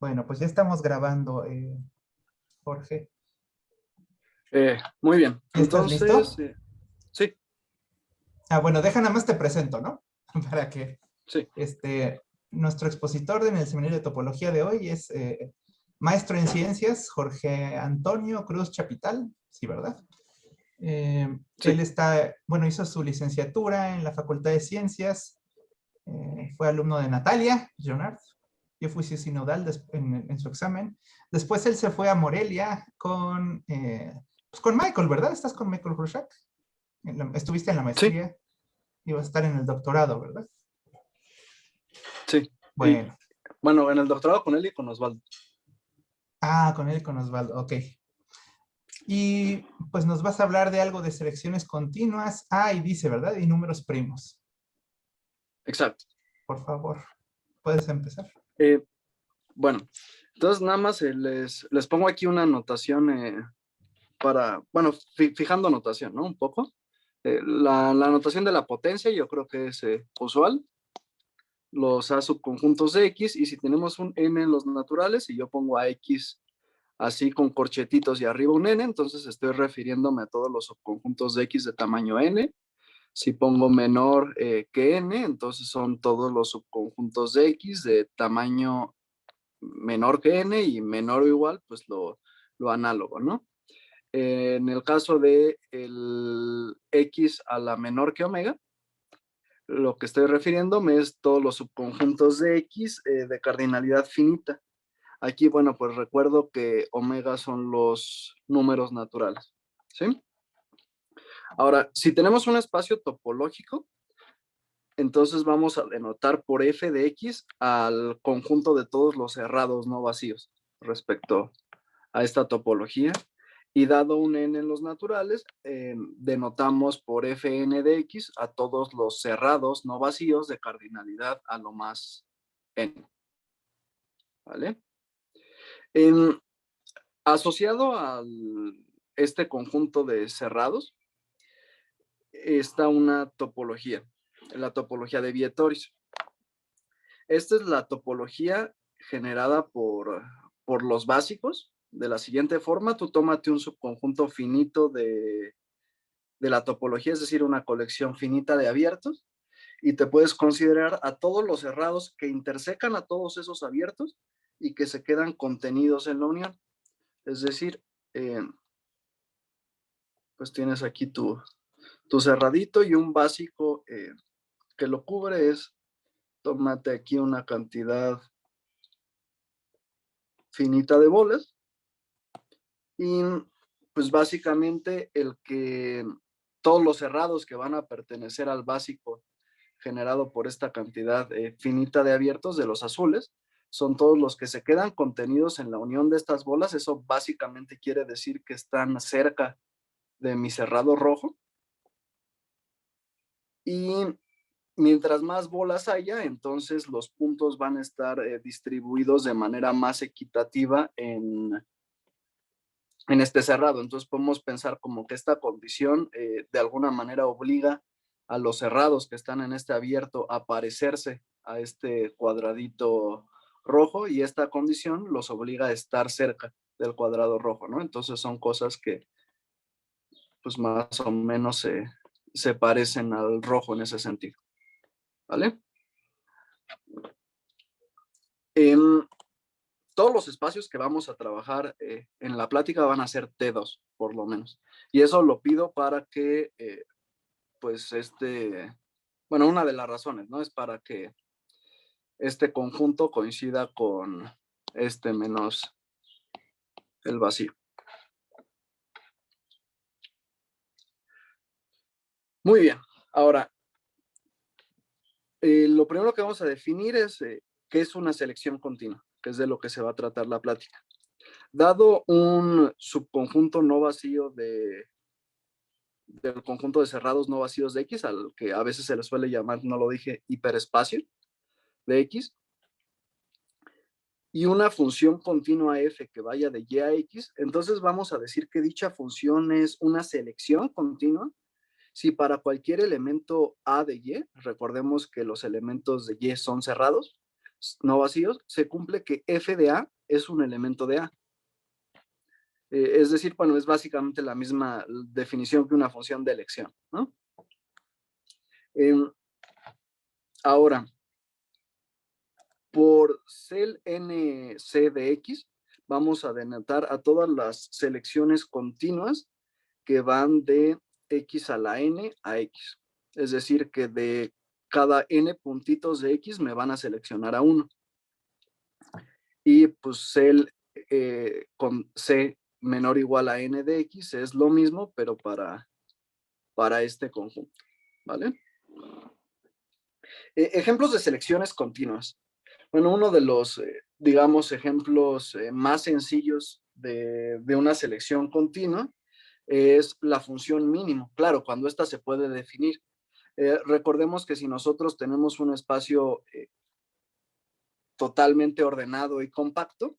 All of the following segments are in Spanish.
Bueno, pues ya estamos grabando, Jorge. Muy bien. ¿Ya estás Entonces, listo? sí, Bueno, deja nada más te presento, ¿no? Para que sí, nuestro expositor en el seminario de topología de hoy es maestro en ciencias, Jorge Antonio Cruz Chapital, sí, ¿verdad? Él sí, está, bueno, hizo su licenciatura en la Facultad de Ciencias, fue alumno de Natalia Jonard. Yo fui su sinodal en su examen. Después él se fue a Morelia pues con Michael, ¿verdad? ¿Estás con Michael Hrushak? Estuviste en la sí, maestría y vas a estar en el doctorado, ¿verdad? sí. Y Bueno. bueno, en el doctorado con él y con Osvaldo. Con él y con Osvaldo, ok. Y pues nos vas a hablar de algo de selecciones continuas. Y dice, ¿verdad? Y números primos. Exacto. Por favor, puedes empezar. Eh, bueno, entonces nada más les pongo aquí una anotación para, bueno, fijando anotación, ¿no? Un poco. La anotación de la potencia yo creo que es usual. Los A subconjuntos de X, y si tenemos un N en los naturales y yo pongo a X así con corchetitos y arriba un N, entonces estoy refiriéndome a todos los subconjuntos de X de tamaño N. Si pongo menor que N, entonces son todos los subconjuntos de X de tamaño menor que N y menor o igual, pues lo análogo, ¿no? En el caso de el X a la menor que omega, lo que estoy refiriéndome es todos los subconjuntos de X de cardinalidad finita. Aquí, bueno, pues recuerdo que omega son los números naturales, ¿sí? Ahora, si tenemos un espacio topológico, entonces vamos a denotar por f de x al conjunto de todos los cerrados no vacíos respecto a esta topología. Y dado un n en los naturales, denotamos por fn de x a todos los cerrados no vacíos de cardinalidad a lo más n. ¿Vale? Asociado a este conjunto de cerrados está una topología, la topología de Vietoris. Esta es la topología generada por los básicos. De la siguiente forma, tú tómate un subconjunto finito de la topología, es decir, una colección finita de abiertos, y te puedes considerar a todos los cerrados que intersecan a todos esos abiertos y que se quedan contenidos en la unión. Es decir, pues tienes aquí tu cerradito y un básico que lo cubre es, tómate aquí una cantidad finita de bolas y pues básicamente todos los cerrados que van a pertenecer al básico generado por esta cantidad finita de abiertos de los azules son todos los que se quedan contenidos en la unión de estas bolas. Eso básicamente quiere decir que están cerca de mi cerrado rojo. Y mientras más bolas haya, entonces los puntos van a estar distribuidos de manera más equitativa en este cerrado. Entonces podemos pensar como que esta condición de alguna manera obliga a los cerrados que están en este abierto a parecerse a este cuadradito rojo, y esta condición los obliga a estar cerca del cuadrado rojo, ¿no? Entonces son cosas que pues más o menos se parecen al rojo en ese sentido, ¿vale? Todos los espacios que vamos a trabajar en la plática van a ser T2, por lo menos. Y eso lo pido para que, pues, bueno, una de las razones, ¿no? Es para que este conjunto coincida con este menos el vacío. Muy bien. Ahora, lo primero que vamos a definir es qué es una selección continua, que es de lo que se va a tratar la plática. Dado un subconjunto no vacío del conjunto de cerrados no vacíos de X, al que a veces se le suele llamar, no lo dije, hiperespacio de X, y una función continua f que vaya de Y a X, entonces vamos a decir que dicha función es una selección continua si para cualquier elemento A de Y, recordemos que los elementos de Y son cerrados, no vacíos, se cumple que f de A es un elemento de A. Es decir, bueno, es básicamente la misma definición que una función de elección, ¿no? Ahora, por cel nc de x, vamos a denotar a todas las selecciones continuas que van de x a la n a x. Es decir, que de cada n puntitos de x me van a seleccionar a uno. Y pues cel con c menor o igual a n de x es lo mismo, pero para este conjunto, ¿vale? Ejemplos de selecciones continuas. Bueno, uno de los, digamos, ejemplos más sencillos de una selección continua es la función mínimo. Claro, cuando ésta se puede definir. Recordemos que si nosotros tenemos un espacio totalmente ordenado y compacto,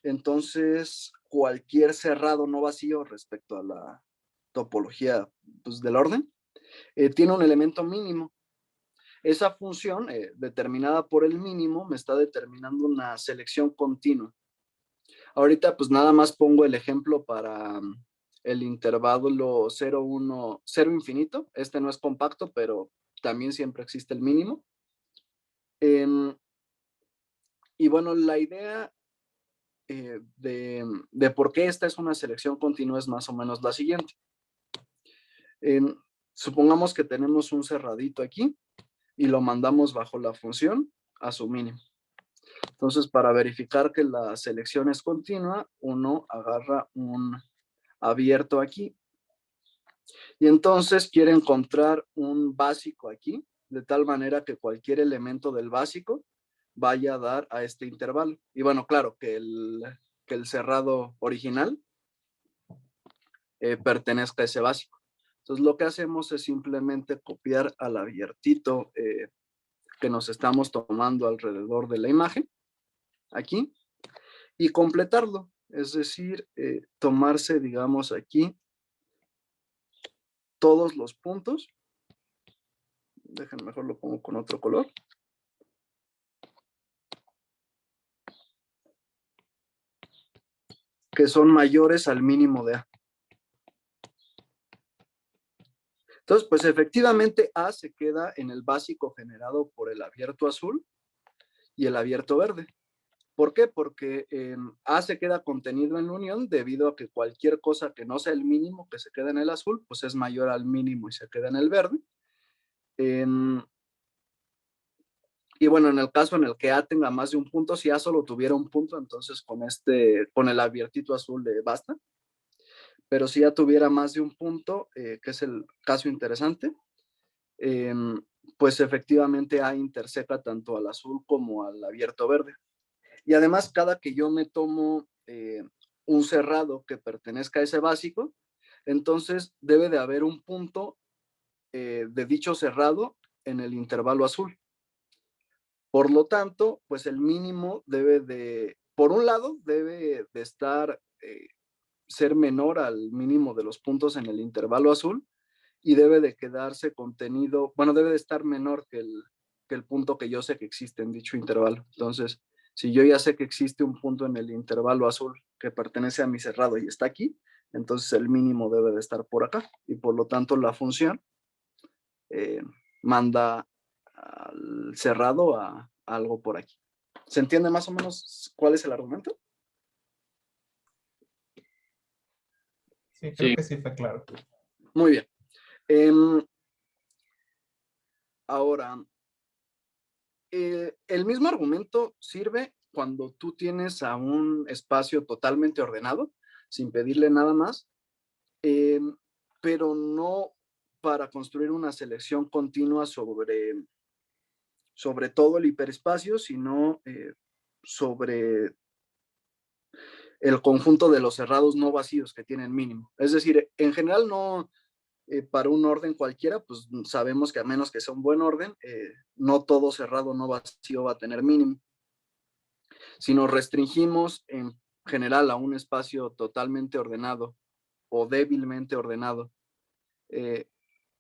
entonces cualquier cerrado no vacío respecto a la topología pues, del orden tiene un elemento mínimo. Esa función determinada por el mínimo me está determinando una selección continua. Ahorita pues nada más pongo el ejemplo para el intervalo 0, 1, 0 infinito. Este no es compacto, pero también siempre existe el mínimo. Y bueno, la idea de por qué esta es una selección continua es más o menos la siguiente. Supongamos que tenemos un cerradito aquí y lo mandamos bajo la función a su mínimo. Entonces, para verificar que la selección es continua, uno agarra un abierto aquí y entonces quiere encontrar un básico aquí, de tal manera que cualquier elemento del básico vaya a dar a este intervalo. Y bueno, claro, que el cerrado original pertenezca a ese básico. Entonces, lo que hacemos es simplemente copiar al abiertito que nos estamos tomando alrededor de la imagen, aquí, y completarlo. Es decir, tomarse, digamos, aquí todos los puntos. Déjenme mejor lo pongo con otro color. Que son mayores al mínimo de A. Entonces, pues efectivamente A se queda en el básico generado por el abierto azul y el abierto verde. ¿Por qué? Porque A se queda contenido en la unión debido a que cualquier cosa que no sea el mínimo que se queda en el azul, pues es mayor al mínimo y se queda en el verde. Y bueno, en el caso en el que A tenga más de un punto, si A solo tuviera un punto, entonces con el abiertito azul le basta. Pero si A tuviera más de un punto, que es el caso interesante, pues efectivamente A interseca tanto al azul como al abierto verde. Y además, cada que yo me tomo un cerrado que pertenezca a ese básico, entonces debe de haber un punto de dicho cerrado en el intervalo azul. Por lo tanto, pues el mínimo debe de, por un lado, debe de estar, ser menor al mínimo de los puntos en el intervalo azul y debe de quedarse contenido, bueno, debe de estar menor que el punto que yo sé que existe en dicho intervalo. Entonces, si yo ya sé que existe un punto en el intervalo azul que pertenece a mi cerrado y está aquí, entonces el mínimo debe de estar por acá y por lo tanto la función manda al cerrado a algo por aquí. ¿Se entiende más o menos cuál es el argumento? Sí, creo que sí fue claro. Muy bien. Ahora, el mismo argumento sirve cuando tú tienes a un espacio totalmente ordenado, sin pedirle nada más, pero no para construir una selección continua sobre todo el hiperespacio, sino sobre el conjunto de los cerrados no vacíos que tienen mínimo. Es decir, en general no, para un orden cualquiera, pues sabemos que a menos que sea un buen orden, no todo cerrado no vacío va a tener mínimo. Si nos restringimos en general a un espacio totalmente ordenado o débilmente ordenado,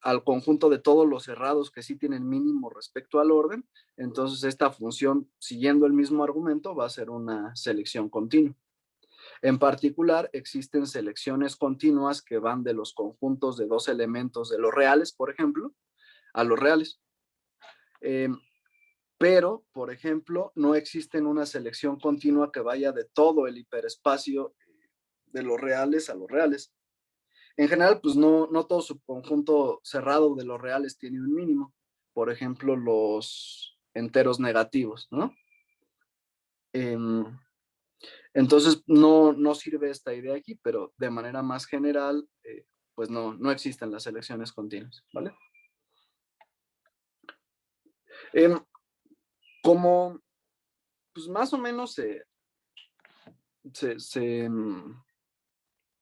al conjunto de todos los cerrados que sí tienen mínimo respecto al orden, entonces esta función, siguiendo el mismo argumento, va a ser una selección continua. En particular, existen selecciones continuas que van de los conjuntos de dos elementos de los reales, por ejemplo, a los reales. Pero, por ejemplo, no existe una selección continua que vaya de todo el hiperespacio de los reales a los reales. En general, pues no todo su conjunto cerrado de los reales tiene un mínimo. Por ejemplo, los enteros negativos, ¿no? Entonces, no sirve esta idea aquí, pero de manera más general, pues no existen las selecciones continuas, ¿vale? Como, pues más o menos se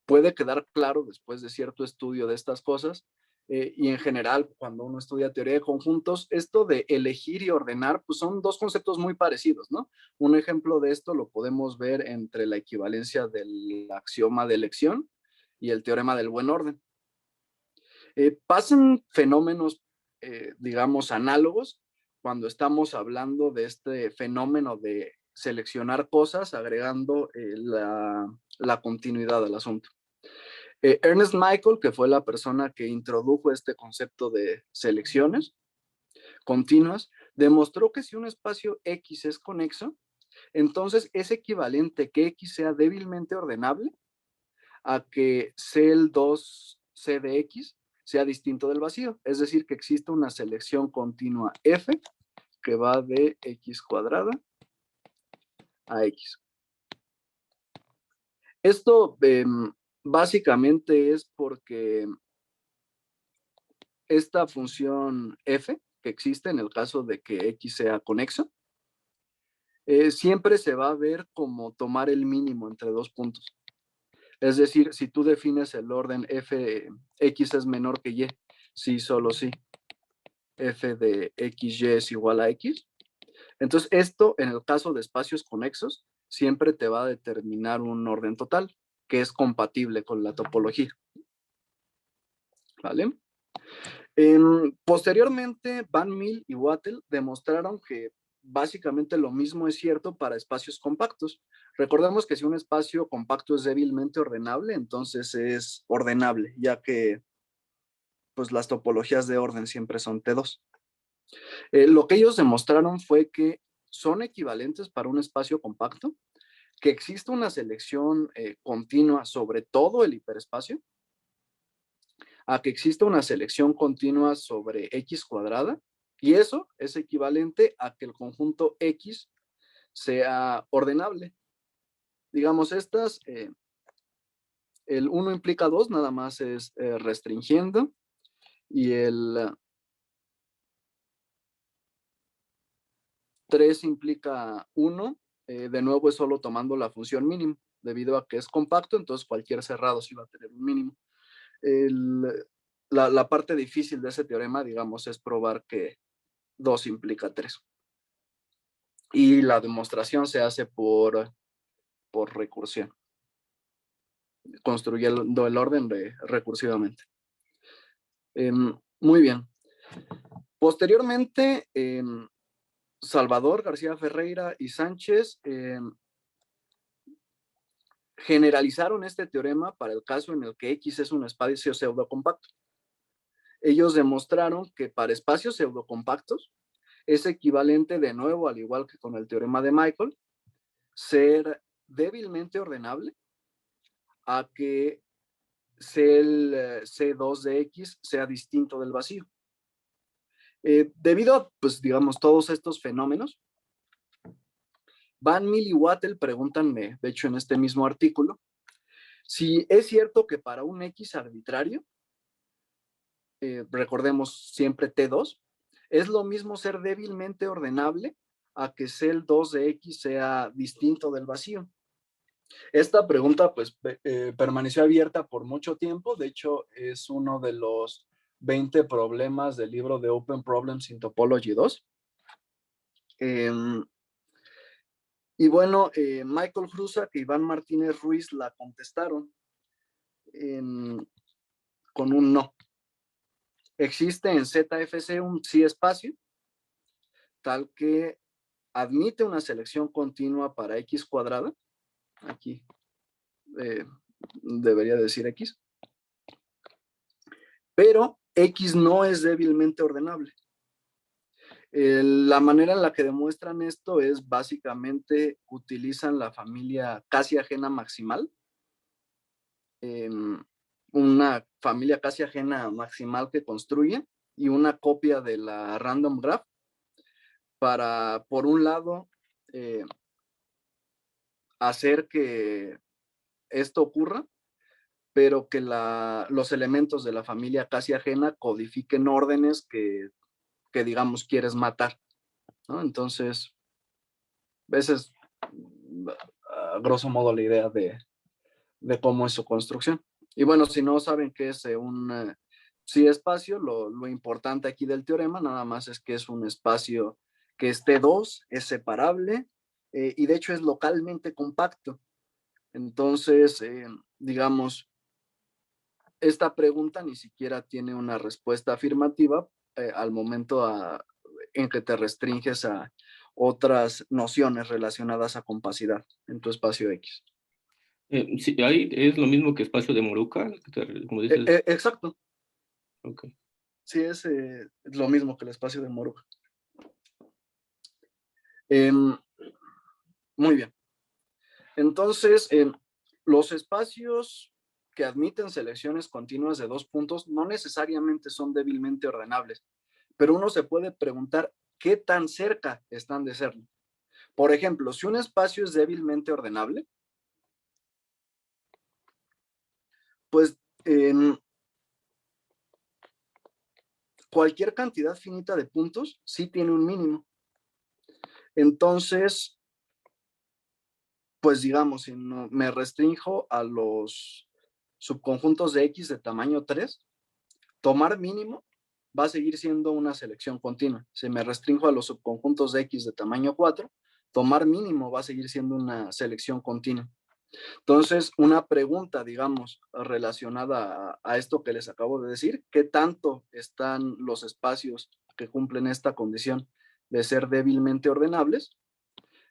puede quedar claro después de cierto estudio de estas cosas, y en general, cuando uno estudia teoría de conjuntos, esto de elegir y ordenar, pues son dos conceptos muy parecidos, ¿no? Un ejemplo de esto lo podemos ver entre la equivalencia del axioma de elección y el teorema del buen orden. Pasan fenómenos, digamos, análogos cuando estamos hablando de este fenómeno de seleccionar cosas agregando la continuidad al asunto. Ernest Michael, que fue la persona que introdujo este concepto de selecciones continuas, demostró que si un espacio X es conexo, entonces es equivalente que X sea débilmente ordenable a que CL2C de X sea distinto del vacío. Es decir, que existe una selección continua F que va de X cuadrada a X. Esto básicamente es porque esta función f que existe en el caso de que x sea conexo, siempre se va a ver como tomar el mínimo entre dos puntos. Es decir, si tú defines el orden f, x es menor que y, si solo si f de xy es igual a x, entonces esto en el caso de espacios conexos siempre te va a determinar un orden total que es compatible con la topología. ¿Vale? Posteriormente, Van Mil y Wattel demostraron que básicamente lo mismo es cierto para espacios compactos. Recordemos que si un espacio compacto es débilmente ordenable, entonces es ordenable, ya que pues, las topologías de orden siempre son T2. Lo que ellos demostraron fue que son equivalentes para un espacio compacto, que existe una selección continua sobre todo el hiperespacio, a que exista una selección continua sobre X cuadrada, y eso es equivalente a que el conjunto X sea ordenable. Digamos, estas, el 1 implica 2, nada más es restringiendo, y el 3 implica 1, de nuevo es solo tomando la función mínimo, debido a que es compacto, entonces cualquier cerrado sí va a tener un mínimo. La parte difícil de ese teorema, digamos, es probar que 2 implica 3. Y la demostración se hace por recursión, construyendo el orden recursivamente. Muy bien. Posteriormente, Salvador, García Ferreira y Sánchez generalizaron este teorema para el caso en el que X es un espacio pseudocompacto. Ellos demostraron que para espacios pseudocompactos es equivalente, de nuevo, al igual que con el teorema de Michael, ser débilmente ordenable a que el C2 de X sea distinto del vacío. Debido a, pues, digamos, todos estos fenómenos, Van Mil y Wattel preguntan, de hecho, en este mismo artículo, si es cierto que para un X arbitrario, recordemos siempre T2, es lo mismo ser débilmente ordenable a que el 2 de X sea distinto del vacío. Esta pregunta pues permaneció abierta por mucho tiempo. De hecho, es uno de los 20 problemas del libro de Open Problems in Topology 2. Y bueno, Michael Hrusak y Iván Martínez Ruiz la contestaron con un no. existe en ZFC un sí espacio tal que admite una selección continua para X cuadrada. Aquí debería decir X. Pero X no es débilmente ordenable. La manera en la que demuestran esto es básicamente utilizan la familia casi ajena maximal. Una familia casi ajena maximal que construyen y una copia de la random graph para, por un lado, hacer que esto ocurra, pero que los elementos de la familia casi ajena codifiquen órdenes que digamos, quieres matar, ¿no? Entonces, esa es, a grosso modo, la idea de cómo es su construcción. Y bueno, si no saben qué es un sí espacio, lo importante aquí del teorema nada más es que es un espacio que es T2, es separable y de hecho es localmente compacto. Entonces, digamos, esta pregunta ni siquiera tiene una respuesta afirmativa al momento en que te restringes a otras nociones relacionadas a compacidad en tu espacio X. Sí, ahí es lo mismo que espacio de Moruca, como dices. Exacto. Okay. Sí, es lo mismo que el espacio de Moruga. Muy bien. Entonces, los espacios que admiten selecciones continuas de 2 puntos no necesariamente son débilmente ordenables, pero uno se puede preguntar qué tan cerca están de serlo. Por ejemplo, si un espacio es débilmente ordenable, pues cualquier cantidad finita de puntos sí tiene un mínimo. Entonces, pues digamos, si no, me restrinjo a los subconjuntos de X de tamaño 3, tomar mínimo va a seguir siendo una selección continua. Si me restrinjo a los subconjuntos de X de tamaño 4, tomar mínimo va a seguir siendo una selección continua. Entonces, una pregunta, digamos, relacionada a esto que les acabo de decir, ¿qué tanto están los espacios que cumplen esta condición de ser débilmente ordenables?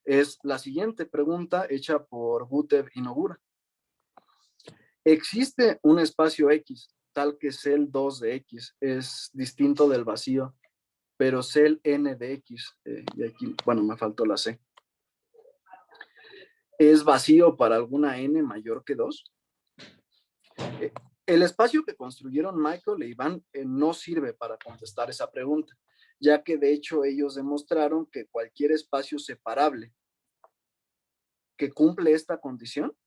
Es la siguiente pregunta hecha por Gutev y Nogura. ¿Existe un espacio X tal que cel 2 de X es distinto del vacío, pero cel n de X, y aquí, bueno, me faltó la C, es vacío para alguna n mayor que 2? El espacio que construyeron Michael e Iván no sirve para contestar esa pregunta, ya que de hecho ellos demostraron que cualquier espacio separable que cumple esta condición,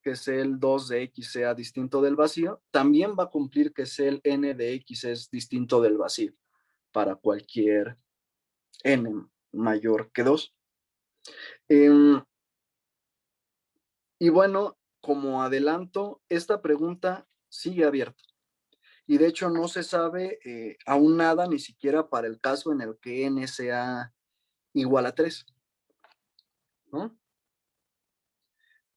que cel 2 de X sea distinto del vacío, también va a cumplir que cel n de X es distinto del vacío para cualquier n mayor que 2. Y bueno, como adelanto, esta pregunta sigue abierta. Y de hecho no se sabe aún nada, ni siquiera para el caso en el que n sea igual a 3. ¿No?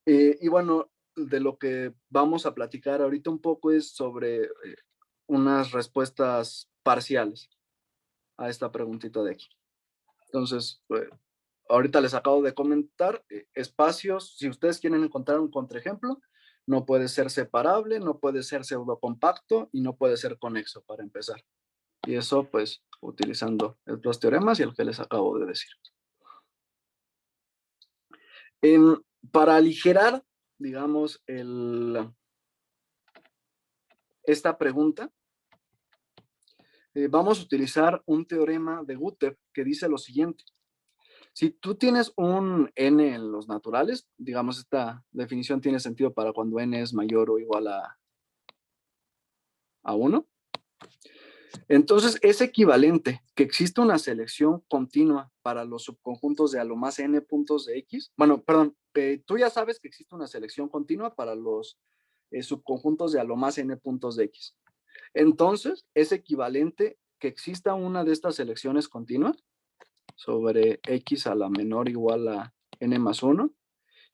Y bueno, de lo que vamos a platicar ahorita un poco es sobre unas respuestas parciales a esta preguntita de aquí. Entonces, ahorita les acabo de comentar espacios, si ustedes quieren encontrar un contraejemplo, no puede ser separable, no puede ser pseudocompacto y no puede ser conexo para empezar. Y eso pues utilizando los teoremas y el que les acabo de decir. Para aligerar, digamos, esta pregunta, vamos a utilizar un teorema de Gutev que dice lo siguiente. Si tú tienes un n en los naturales, digamos, esta definición tiene sentido para cuando n es mayor o igual a 1. Entonces, es equivalente que existe una selección continua para los subconjuntos de a lo más n puntos de X. Bueno, perdón, tú ya sabes que existe una selección continua para los subconjuntos de a lo más n puntos de X. Entonces, es equivalente que exista una de estas selecciones continuas sobre X a la menor o igual a n más 1.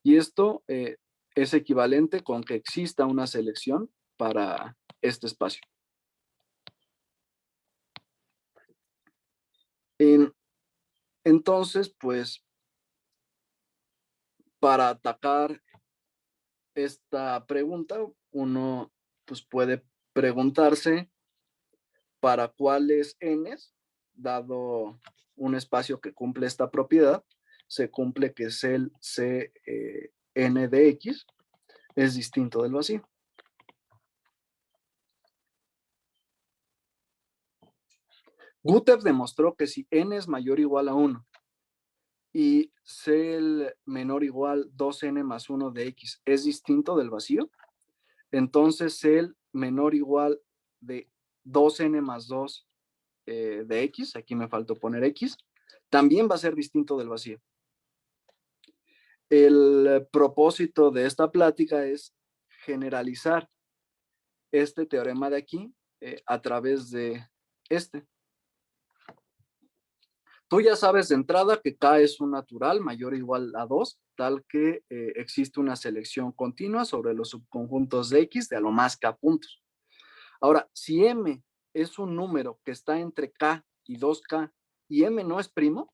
Y esto es equivalente con que exista una selección para este espacio. Entonces, pues, para atacar esta pregunta, uno pues, puede preguntarse para cuáles n's, dado un espacio que cumple esta propiedad, se cumple que es el Cn de x es distinto del vacío. Gutev demostró que si n es mayor o igual a 1 y Cel menor o igual 2n más 1 de x es distinto del vacío, entonces Cel menor o igual de 2n más 2 de x, aquí me faltó poner x, también va a ser distinto del vacío. El propósito de esta plática es generalizar este teorema de aquí a través de este. Tú ya sabes de entrada que K es un natural mayor o igual a 2, tal que existe una selección continua sobre los subconjuntos de X de a lo más K puntos. Ahora, si M es un número que está entre K y 2K y M no es primo,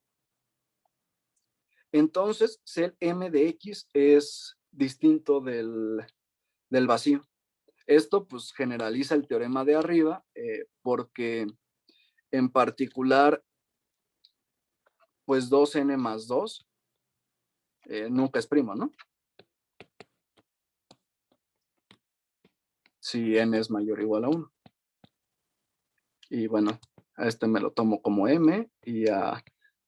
entonces el M de X es distinto del vacío. Esto pues generaliza el teorema de arriba porque en particular pues 2n más 2 nunca es primo, ¿no? Si n es mayor o igual a 1. Y bueno, a este me lo tomo como m y a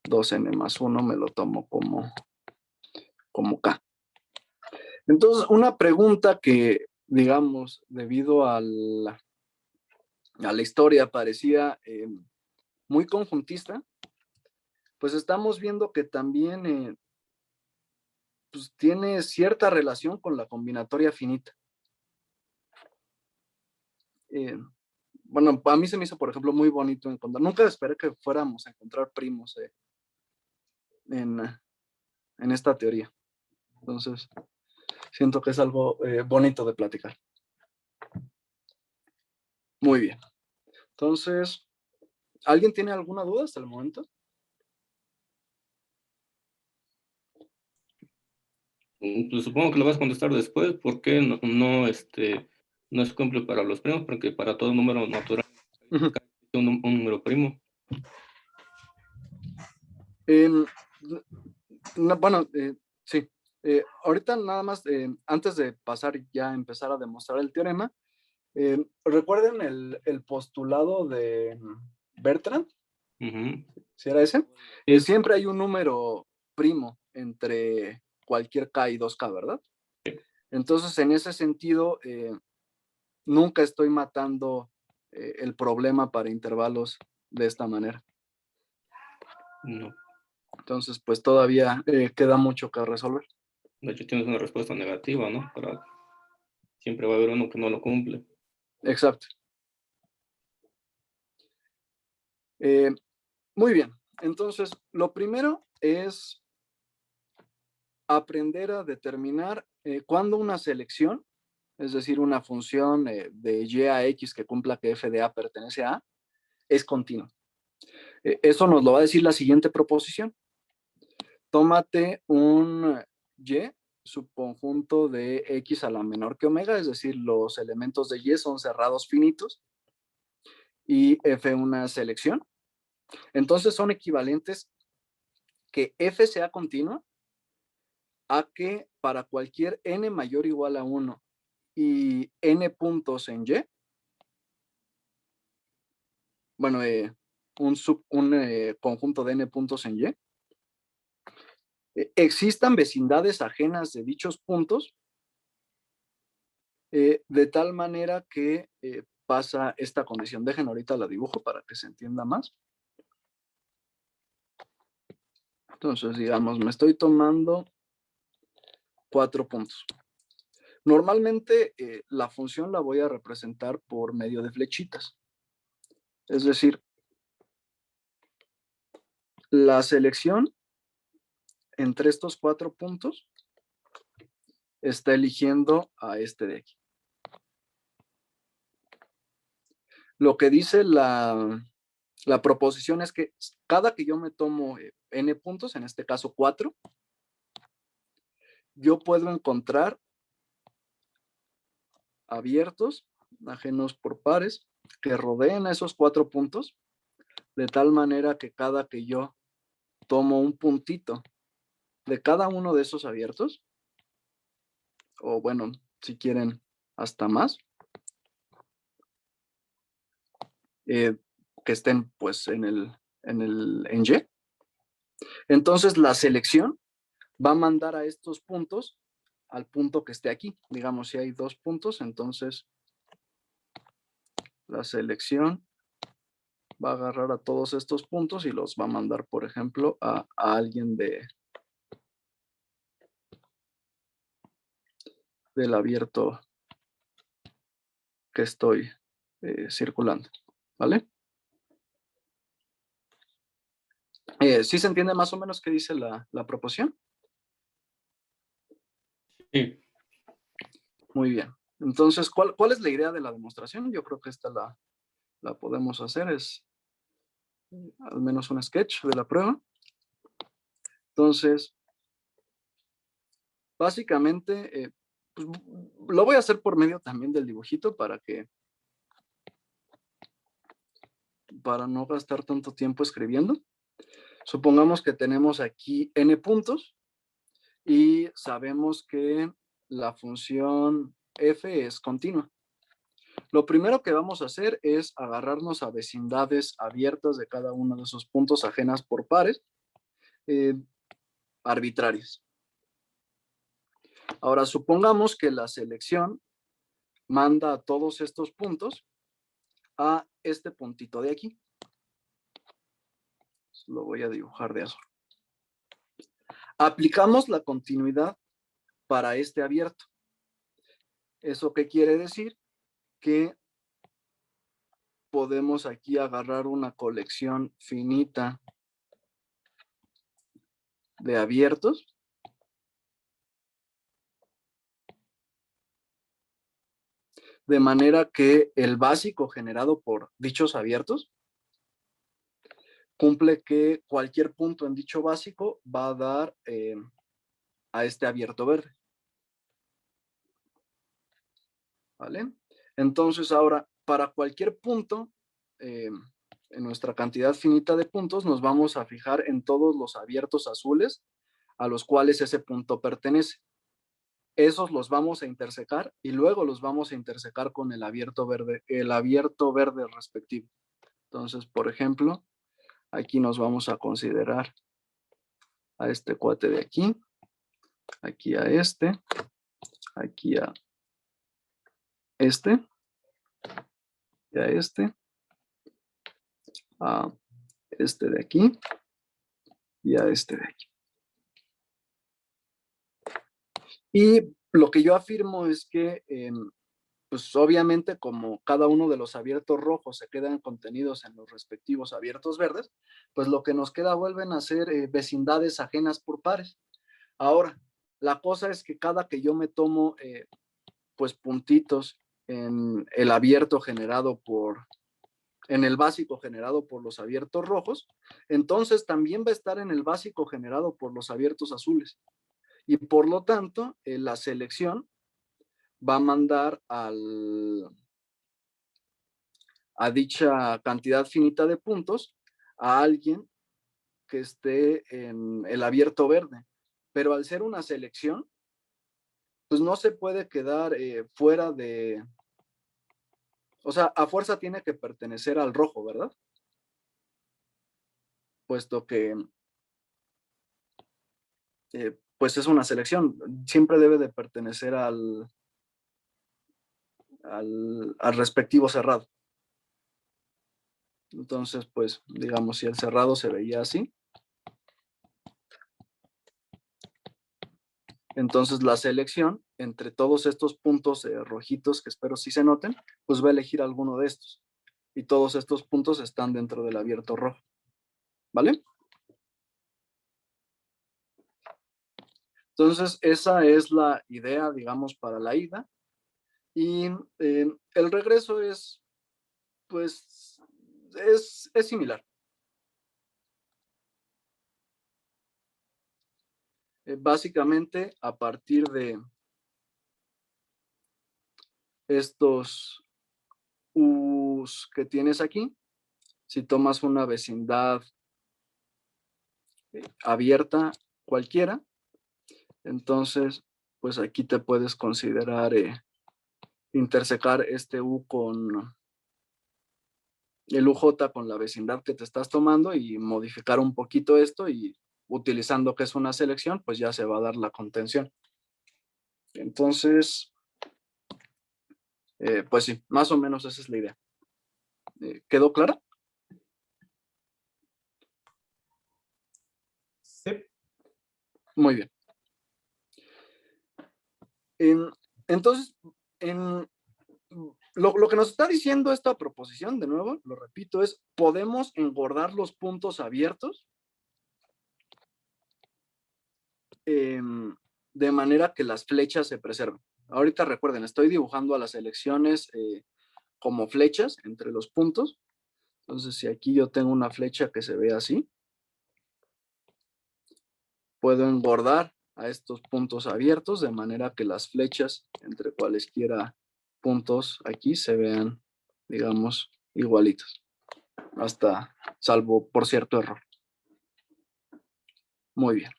2n más 1 me lo tomo como k. Entonces, una pregunta que, digamos, debido a la historia parecía muy conjuntista, pues estamos viendo que también pues tiene cierta relación con la combinatoria finita. Bueno, a mí se me hizo, por ejemplo, muy bonito encontrar. Nunca esperé que fuéramos a encontrar primos en esta teoría. Entonces, siento que es algo bonito de platicar. Muy bien. Entonces, ¿alguien tiene alguna duda hasta el momento? Pues supongo que lo vas a contestar después, porque no es cumple para los primos, porque para todo número natural un número primo. Bueno, sí. Ahorita nada más, antes de pasar ya a empezar a demostrar el teorema, ¿recuerden el postulado de Bertrand? ¿Sí era ese? Siempre hay un número primo entre cualquier K y 2K, ¿verdad? Sí. Entonces, en ese sentido, nunca estoy matando el problema para intervalos de esta manera. No. Entonces, pues todavía queda mucho que resolver. De hecho, tienes una respuesta negativa, ¿no? Siempre va a haber uno que no lo cumple. Exacto. Muy bien. Entonces, lo primero es aprender a determinar cuándo una selección, es decir, una función de y a x que cumpla que f de a pertenece a, es continua. Eso nos lo va a decir la siguiente proposición. Tómate un y subconjunto de x a la menor que omega, es decir, los elementos de y son cerrados finitos y f una selección. Entonces son equivalentes que f sea continua a que para cualquier n mayor o igual a 1 y n puntos en y, bueno, un conjunto de n puntos en y, existan vecindades ajenas de dichos puntos, de tal manera que pasa esta condición. Dejen ahorita la dibujo para que se entienda más. Entonces, digamos, me estoy tomando 4 puntos. Normalmente la función la voy a representar por medio de flechitas. Es decir, la selección entre estos 4 puntos está eligiendo a este de aquí. Lo que dice la La proposición es que cada que yo me tomo n puntos, en este caso 4, yo puedo encontrar abiertos, ajenos por pares, que rodeen a esos 4 puntos, de tal manera que cada que yo tomo un puntito de cada uno de esos abiertos, o bueno, si quieren hasta más, que estén pues en Y, entonces la selección va a mandar a estos puntos al punto que esté aquí. Digamos, si hay 2 puntos, entonces la selección va a agarrar a todos estos puntos y los va a mandar, por ejemplo, a alguien del abierto que estoy circulando, ¿vale? ¿Sí se entiende más o menos qué dice la proposición? Sí. Muy bien. Entonces, ¿cuál es la idea de la demostración? Yo creo que esta la podemos hacer, es al menos un sketch de la prueba. Entonces, básicamente, pues, lo voy a hacer por medio también del dibujito para no gastar tanto tiempo escribiendo. Supongamos que tenemos aquí n puntos y sabemos que la función f es continua. Lo primero que vamos a hacer es agarrarnos a vecindades abiertas de cada uno de esos puntos ajenas por pares arbitrarias. Ahora, supongamos que la selección manda a todos estos puntos a este puntito de aquí. Lo voy a dibujar de azul. Aplicamos la continuidad para este abierto. ¿Eso qué quiere decir? Que podemos aquí agarrar una colección finita de abiertos de manera que el básico generado por dichos abiertos cumple que cualquier punto en dicho básico va a dar a este abierto verde. ¿Vale? Entonces ahora, para cualquier punto, en nuestra cantidad finita de puntos, nos vamos a fijar en todos los abiertos azules a los cuales ese punto pertenece. Esos los vamos a intersecar y luego los vamos a intersecar con el abierto verde respectivo. Entonces, por ejemplo, aquí nos vamos a considerar a este cuate de aquí, aquí a este, aquí a este, y a este de aquí y a este de aquí. Y lo que yo afirmo es que, pues obviamente como cada uno de los abiertos rojos se quedan contenidos en los respectivos abiertos verdes, pues lo que nos queda vuelven a ser vecindades ajenas por pares. Ahora, la cosa es que cada que yo me tomo pues puntitos en el abierto generado en el básico generado por los abiertos rojos, entonces también va a estar en el básico generado por los abiertos azules. Y por lo tanto, la selección va a mandar a dicha cantidad finita de puntos a alguien que esté en el abierto verde. Pero al ser una selección, pues no se puede quedar fuera de... O sea, a fuerza tiene que pertenecer al rojo, ¿verdad? Puesto que pues es una selección, siempre debe de pertenecer al respectivo cerrado. Entonces, pues, digamos, si el cerrado se veía así, entonces la selección, entre todos estos puntos rojitos, que espero sí se noten, pues va a elegir alguno de estos. Y todos estos puntos están dentro del abierto rojo. ¿Vale? Entonces, esa es la idea, digamos, para la ida. Y el regreso es, pues, Es similar. Básicamente, a partir de estos U's que tienes aquí, si tomas una vecindad abierta cualquiera, entonces, pues aquí te puedes considerar intersecar este U con el UJ con la vecindad que te estás tomando y modificar un poquito esto, y utilizando que es una selección, pues ya se va a dar la contención. Entonces, pues sí, más o menos esa es la idea. ¿Quedó clara? Sí. Muy bien. Entonces, lo que nos está diciendo esta proposición, de nuevo, lo repito, es: podemos engordar los puntos abiertos de manera que las flechas se preserven. Ahorita recuerden, estoy dibujando a las selecciones como flechas entre los puntos. Entonces, si aquí yo tengo una flecha que se ve así, puedo engordar a estos puntos abiertos de manera que las flechas entre cualesquiera puntos aquí se vean, digamos, igualitas, hasta salvo por cierto error. Muy bien.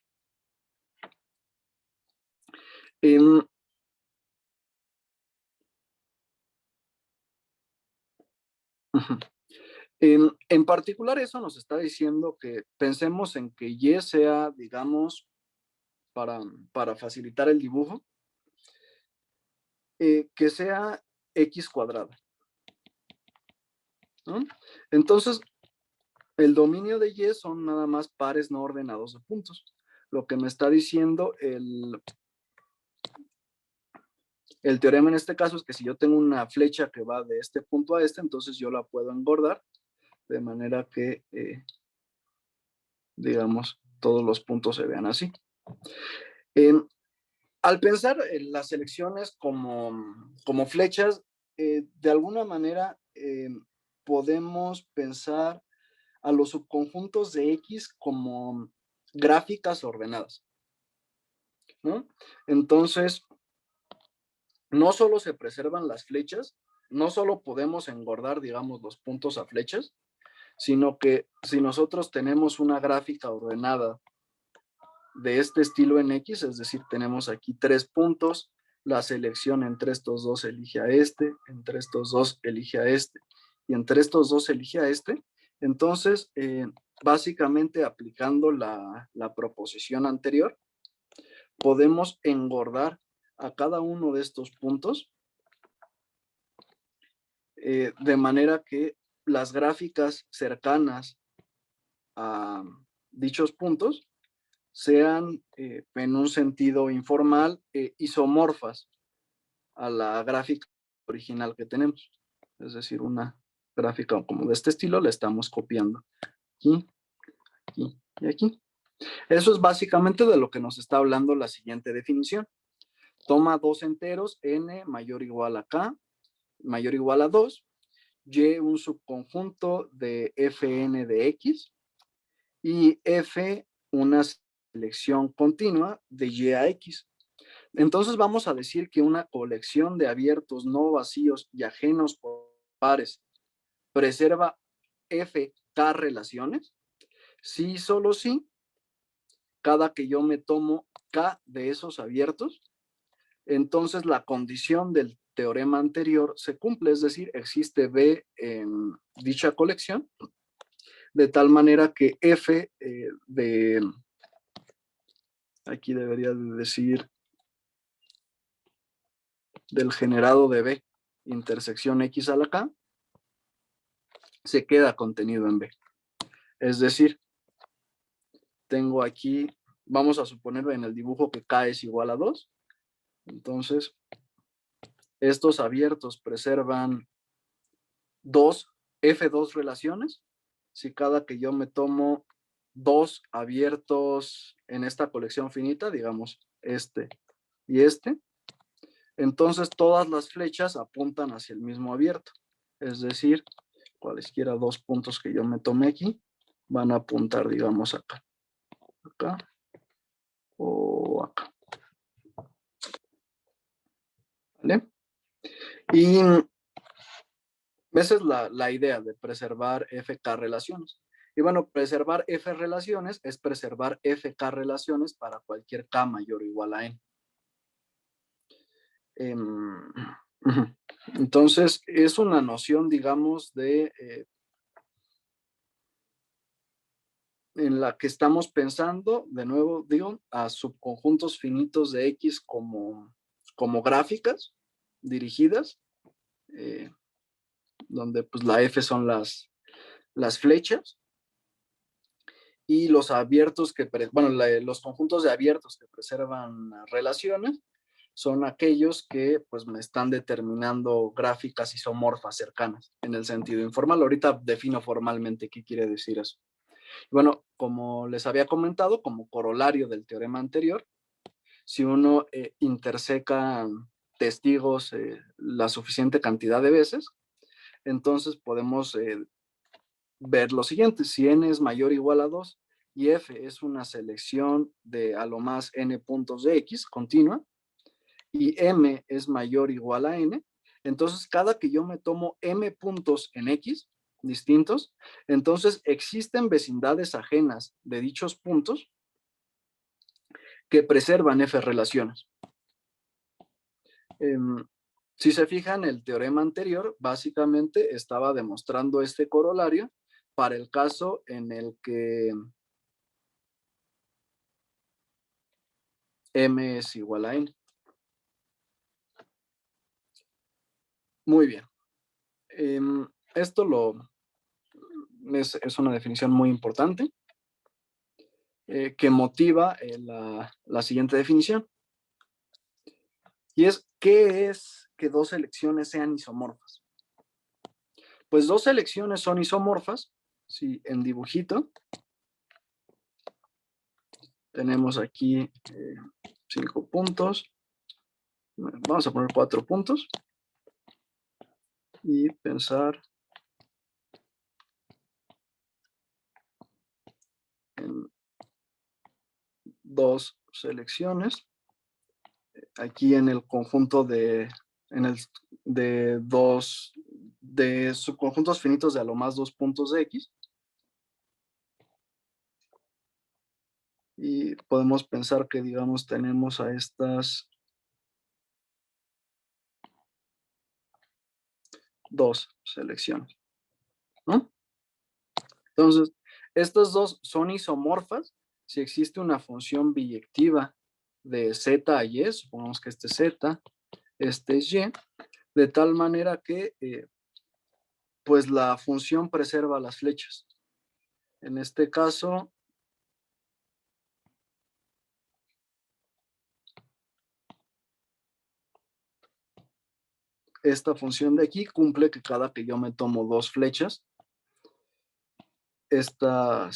En particular, eso nos está diciendo que pensemos en que Y sea, digamos, para facilitar el dibujo, que sea X cuadrada, ¿no? Entonces, el dominio de Y son nada más pares no ordenados de puntos. Lo que me está diciendo el teorema en este caso es que si yo tengo una flecha que va de este punto a este, entonces yo la puedo engordar de manera que, digamos, todos los puntos se vean así. Al pensar en las selecciones como flechas, de alguna manera podemos pensar a los subconjuntos de X como gráficas ordenadas, ¿no? Entonces, no solo se preservan las flechas, no solo podemos engordar, digamos, los puntos a flechas, sino que si nosotros tenemos una gráfica ordenada de este estilo en X, es decir, tenemos aquí 3 puntos, la selección entre estos dos elige a este, entre estos dos elige a este, y entre estos dos elige a este, entonces, básicamente aplicando la proposición anterior, podemos engordar a cada uno de estos puntos de manera que las gráficas cercanas a dichos puntos sean en un sentido informal isomorfas a la gráfica original que tenemos. Es decir, una gráfica como de este estilo la estamos copiando aquí, aquí y aquí. Eso es básicamente de lo que nos está hablando la siguiente definición. Toma dos enteros, n mayor o igual a k, mayor o igual a 2, y un subconjunto de fn de x, y f una selección continua de y a x. Entonces vamos a decir que una colección de abiertos no vacíos y ajenos por pares preserva f k relaciones. Sí, solo sí, cada que yo me tomo k de esos abiertos, entonces la condición del teorema anterior se cumple, es decir, existe B en dicha colección, de tal manera que F aquí debería de decir, del generado de B, intersección X a la K, se queda contenido en B. Es decir, tengo aquí, vamos a suponer en el dibujo que K es igual a 2, entonces estos abiertos preservan F2 relaciones. Si cada que yo me tomo 2 abiertos en esta colección finita, digamos este y este, entonces todas las flechas apuntan hacia el mismo abierto. Es decir, cualesquiera dos puntos que yo me tomé aquí van a apuntar, digamos, acá. Acá o acá. ¿Vale? Y esa es la idea de preservar FK relaciones. Y bueno, preservar F relaciones es preservar FK relaciones para cualquier K mayor o igual a N. Entonces, es una noción, digamos, en la que estamos pensando, de nuevo digo, a subconjuntos finitos de X como gráficas dirigidas, donde pues la F son las flechas, y los abiertos los conjuntos de abiertos que preservan relaciones son aquellos que pues me están determinando gráficas isomorfas cercanas en el sentido informal. Ahorita defino formalmente qué quiere decir eso. Bueno, como les había comentado, como corolario del teorema anterior, si uno interseca testigos la suficiente cantidad de veces, entonces podemos ver lo siguiente: si n es mayor o igual a 2 y f es una selección de a lo más n puntos de x continua, y m es mayor o igual a n, entonces cada que yo me tomo m puntos en x distintos, entonces existen vecindades ajenas de dichos puntos que preservan f relaciones. Si se fijan, el teorema anterior básicamente estaba demostrando este corolario para el caso en el que m es igual a n. Muy bien. Esto es una definición muy importante que motiva la siguiente definición. Y es, ¿qué es que dos selecciones sean isomorfas? Pues dos selecciones son isomorfas, si en dibujito tenemos aquí 5 puntos, vamos a poner 4 puntos y pensar en dos selecciones aquí en el conjunto de subconjuntos finitos de a lo más 2 puntos de X, y podemos pensar que, digamos, tenemos a estas dos selecciones, ¿no? Entonces, estas dos son isomorfas si existe una función biyectiva de z a y, supongamos que este es z, este es y, de tal manera que pues la función preserva las flechas. En este caso, esta función de aquí cumple que cada que yo me tomo dos flechas, esta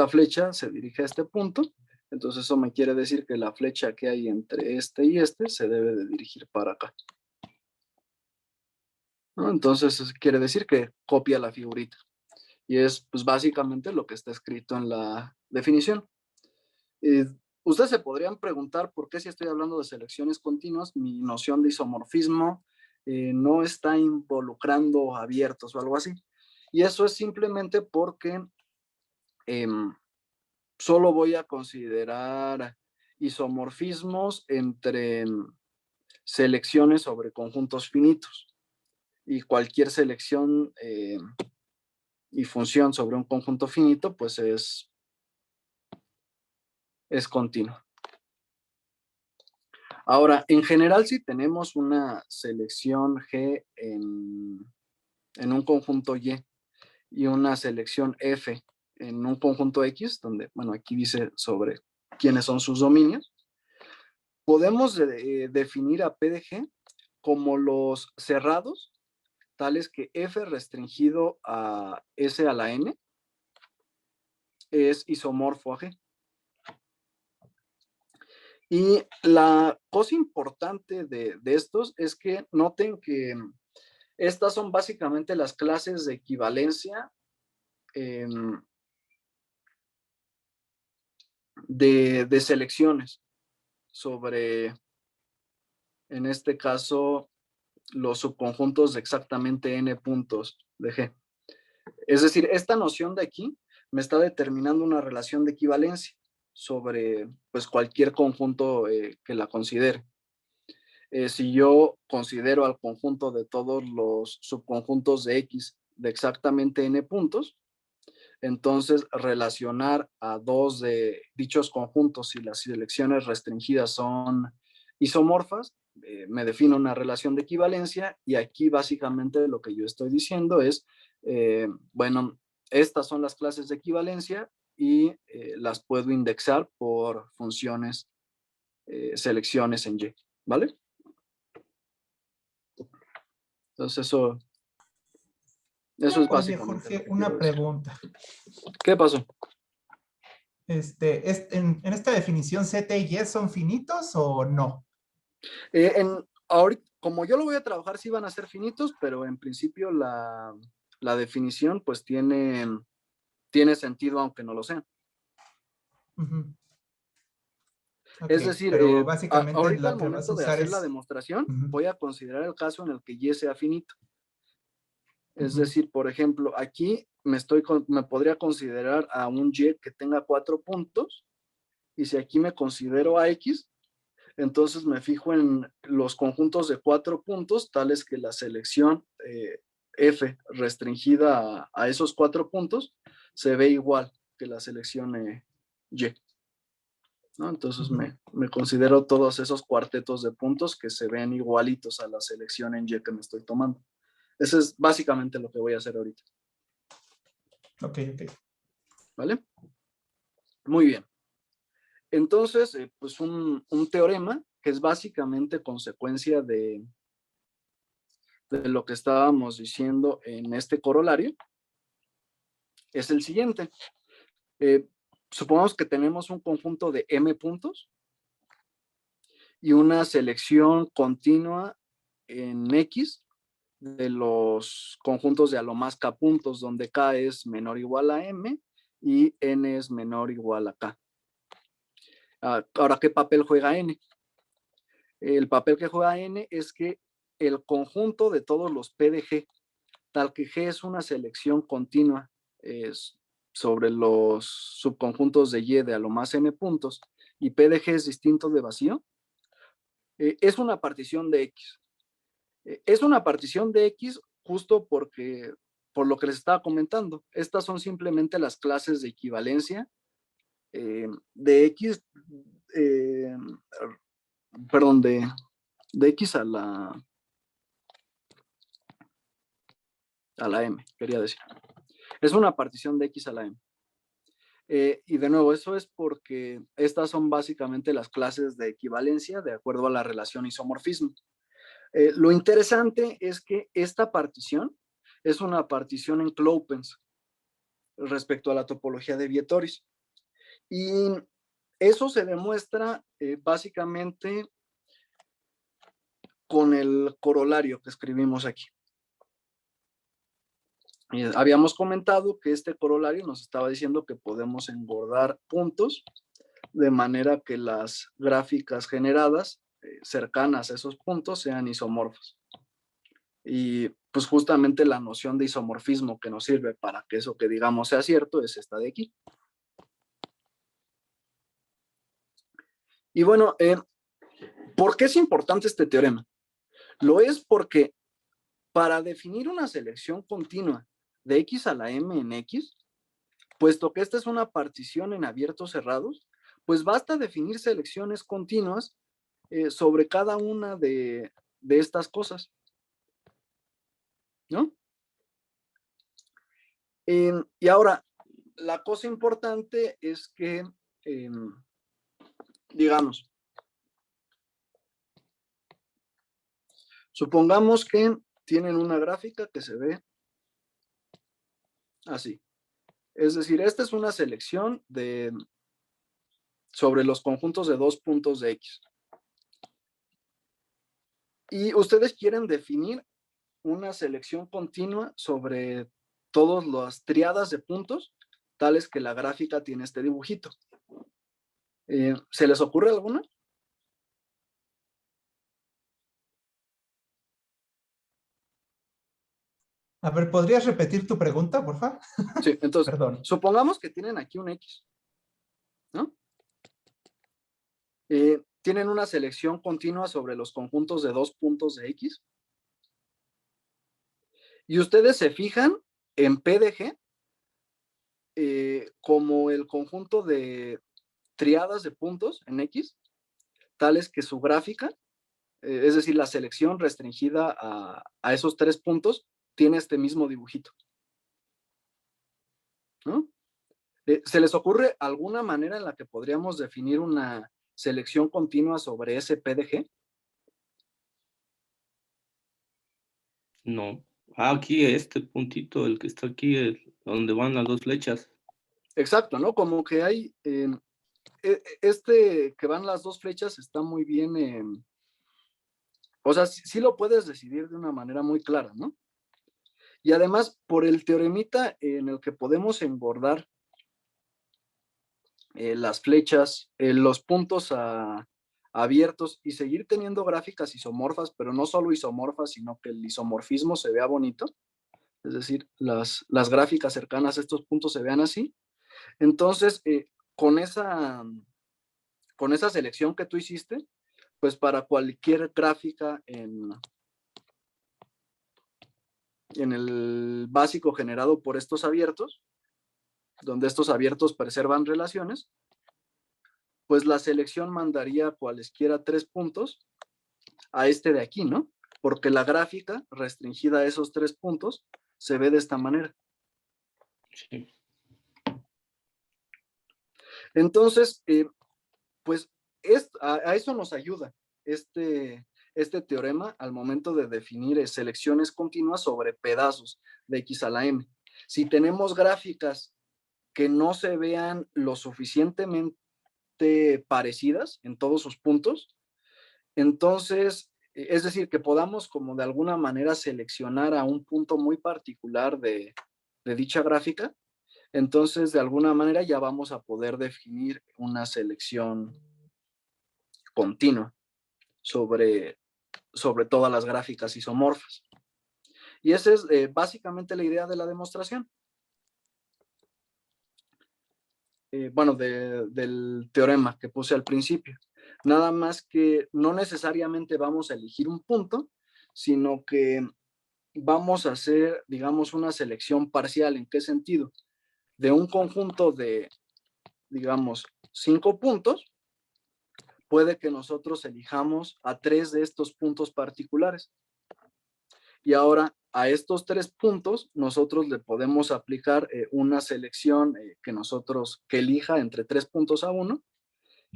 flecha se dirige a este punto. Entonces eso me quiere decir que la flecha que hay entre este y este se debe de dirigir para acá, ¿no? Entonces eso quiere decir que copia la figurita. Y es pues básicamente lo que está escrito en la definición. Ustedes se podrían preguntar por qué, si estoy hablando de selecciones continuas, mi noción de isomorfismo no está involucrando abiertos o algo así. Y eso es simplemente porque solo voy a considerar isomorfismos entre selecciones sobre conjuntos finitos. Y cualquier selección y función sobre un conjunto finito, pues es continua. Ahora, en general, si tenemos una selección G en un conjunto y una selección F en un conjunto X, donde, bueno, aquí dice sobre quiénes son sus dominios, podemos definir a P de G como los cerrados, tales que F restringido a S a la N es isomorfo a G. Y la cosa importante de estos es que noten que Estas son básicamente las clases de equivalencia de selecciones sobre, en este caso, los subconjuntos de exactamente n puntos de G. Es decir, esta noción de aquí me está determinando una relación de equivalencia sobre pues, cualquier conjunto que la considere. Si yo considero al conjunto de todos los subconjuntos de X de exactamente n puntos, entonces relacionar a dos de dichos conjuntos si las selecciones restringidas son isomorfas, me define una relación de equivalencia, y aquí básicamente lo que yo estoy diciendo es, bueno, estas son las clases de equivalencia y las puedo indexar por funciones, selecciones en Y, ¿vale? Entonces eso es Oye, básicamente Jorge, lo que una quiero decir. pregunta. ¿Qué pasó? En esta definición, ¿Z y Y son finitos o no? Ahorita, como yo lo voy a trabajar, sí van a ser finitos, pero en principio la definición pues tiene sentido aunque no lo sean. Ujú. Ok, Es decir, pero básicamente ahorita lo al que vas momento a de usar hacer la es... demostración, Ujú, voy a considerar el caso en el que Y sea finito. Es ujú, decir, por ejemplo, aquí me podría considerar a un Y que tenga 4 puntos, y si aquí me considero a X, entonces me fijo en los conjuntos de 4 puntos, tales que la selección F restringida a esos 4 puntos se ve igual que la selección Y, ¿no? Entonces ujú. me considero todos esos cuartetos de puntos que se ven igualitos a la selección en Y que me estoy tomando. Eso es básicamente lo que voy a hacer ahorita. Ok, ok. ¿Vale? Muy bien. Entonces, pues un teorema que es básicamente consecuencia de lo que estábamos diciendo en este corolario es el siguiente. Supongamos que tenemos un conjunto de m puntos y una selección continua en X de los conjuntos de a lo más k puntos, donde k es menor o igual a m y n es menor o igual a k. Ahora, ¿qué papel juega n? El papel que juega n es que el conjunto de todos los P de G, tal que G es una selección continua sobre los subconjuntos de Y de a lo más n puntos, y P de G es distinto de vacío, es una partición de X. Es una partición de X justo por lo que les estaba comentando. Estas son simplemente las clases de equivalencia de X, perdón, de X a la M, quería decir. Es una partición de X a la M. Y de nuevo, eso es porque estas son básicamente las clases de equivalencia de acuerdo a la relación isomorfismo. Lo interesante es que esta partición es una partición en Clopens respecto a la topología de Vietoris. Y eso se demuestra básicamente con el corolario que escribimos aquí. Habíamos comentado que este corolario nos estaba diciendo que podemos engordar puntos de manera que las gráficas generadas cercanas a esos puntos sean isomorfos. Y pues justamente la noción de isomorfismo que nos sirve para que eso que digamos sea cierto es esta de aquí. Y bueno, ¿por qué es importante este teorema? Lo es porque para definir una selección continua de X a la M en X, puesto que esta es una partición en abiertos cerrados, pues basta definir selecciones continuas sobre cada una de estas cosas, ¿no? Y ahora, la cosa importante es que, digamos, supongamos que tienen una gráfica que se ve así. Es decir, esta es una selección sobre los conjuntos de 2 puntos de X. Y ustedes quieren definir una selección continua sobre todas las triadas de puntos, tales que la gráfica tiene este dibujito. ¿Se les ocurre alguna? A ver, ¿podrías repetir tu pregunta, por favor? Sí, entonces, Perdón. supongamos que tienen aquí un X, ¿no? Tienen una selección continua sobre los conjuntos de 2 puntos de X. Y ustedes se fijan en PDG como el conjunto de triadas de puntos en X, tales que su gráfica, es decir, la selección restringida a esos 3 puntos, tiene este mismo dibujito, ¿no? ¿Se les ocurre alguna manera en la que podríamos definir una selección continua sobre ese PDG? No. Ah, aquí este puntito, el que está aquí, donde van las dos flechas. Exacto, ¿no? Como que hay, este que van las dos flechas está muy bien, o sea, sí lo puedes decidir de una manera muy clara, ¿no? Y además, por el teoremita en el que podemos engordar las flechas, los puntos abiertos y seguir teniendo gráficas isomorfas, pero no solo isomorfas, sino que el isomorfismo se vea bonito, es decir, las gráficas cercanas a estos puntos se vean así. Entonces, con esa selección que tú hiciste, pues para cualquier gráfica en el básico generado por estos abiertos, donde estos abiertos preservan relaciones, pues la selección mandaría cualesquiera 3 puntos a este de aquí, ¿no? Porque la gráfica restringida a esos 3 puntos se ve de esta manera. Sí. Entonces, pues a eso nos ayuda este teorema al momento de definir selecciones continuas sobre pedazos de X a la M. Si tenemos gráficas que no se vean lo suficientemente parecidas en todos sus puntos, entonces, es decir, que podamos como de alguna manera seleccionar a un punto muy particular de dicha gráfica, entonces de alguna manera ya vamos a poder definir una selección continua sobre todas las gráficas isomorfas. Y esa es básicamente la idea de la demostración. Bueno, del teorema que puse al principio. Nada más que no necesariamente vamos a elegir un punto, sino que vamos a hacer, digamos, una selección parcial. ¿En qué sentido? De un conjunto de, digamos, 5 puntos, puede que nosotros elijamos a 3 de estos puntos particulares. Y ahora a estos 3 puntos nosotros le podemos aplicar una selección que elija entre 3 puntos a 1,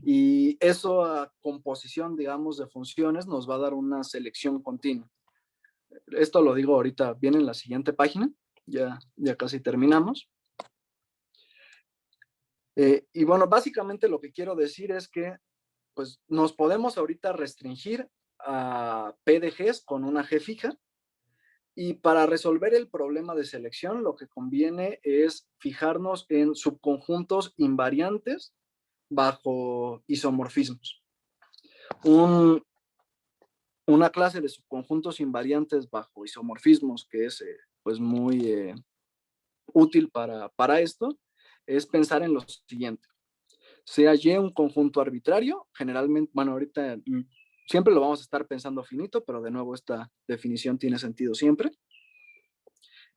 y eso a composición, digamos, de funciones nos va a dar una selección continua. Esto lo digo ahorita bien en la siguiente página, ya casi terminamos. Y bueno, básicamente lo que quiero decir es que pues nos podemos ahorita restringir a PDGs con una G fija, y para resolver el problema de selección lo que conviene es fijarnos en subconjuntos invariantes bajo isomorfismos. Una clase de subconjuntos invariantes bajo isomorfismos que es pues muy útil para esto es pensar en lo siguiente. Sea Y un conjunto arbitrario, generalmente, bueno, ahorita siempre lo vamos a estar pensando finito, pero de nuevo esta definición tiene sentido siempre.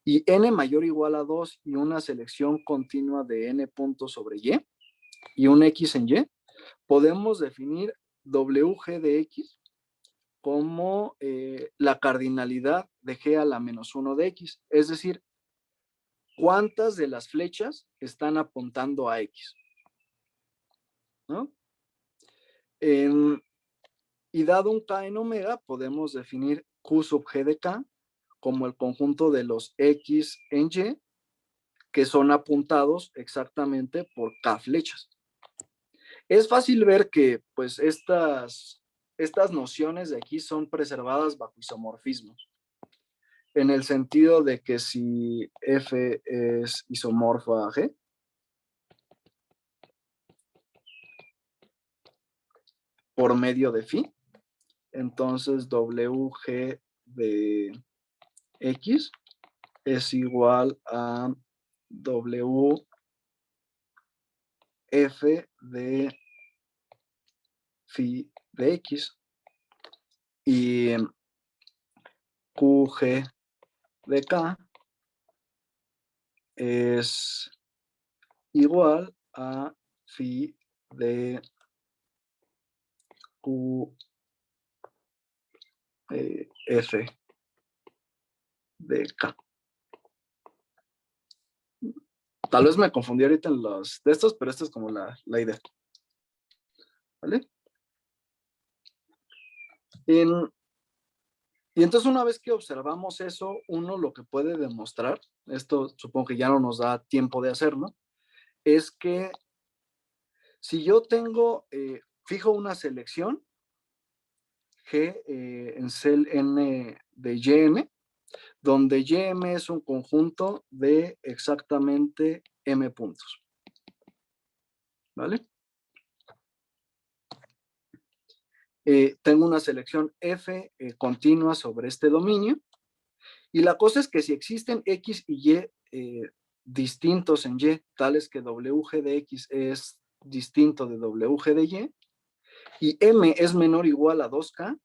Y n mayor o igual a 2 y una selección continua de n puntos sobre y un x en y, podemos definir WG de x como la cardinalidad de g a la menos 1 de x, es decir, cuántas de las flechas están apuntando a x, ¿no? Y dado un k en omega, podemos definir q sub g de k como el conjunto de los x en y que son apuntados exactamente por k flechas. Es fácil ver que pues estas nociones de aquí son preservadas bajo isomorfismos. en el sentido de que si F es isomorfo a G, por medio de phi, entonces WG de X es igual a WF de phi de X y QG de K es igual a phi de QF de K. Tal vez me confundí ahorita en los de estos, pero esta es como la idea. ¿Vale? Y entonces una vez que observamos eso, uno lo que puede demostrar, esto supongo que ya no nos da tiempo de hacerlo, es que si yo tengo, fijo una selección G en cel N de YM, donde YM es un conjunto de exactamente M puntos. ¿Vale? Tengo una selección F continua sobre este dominio, y la cosa es que si existen X y Y distintos en Y, tales que WG de X es distinto de WG de y M es menor o igual a 2K,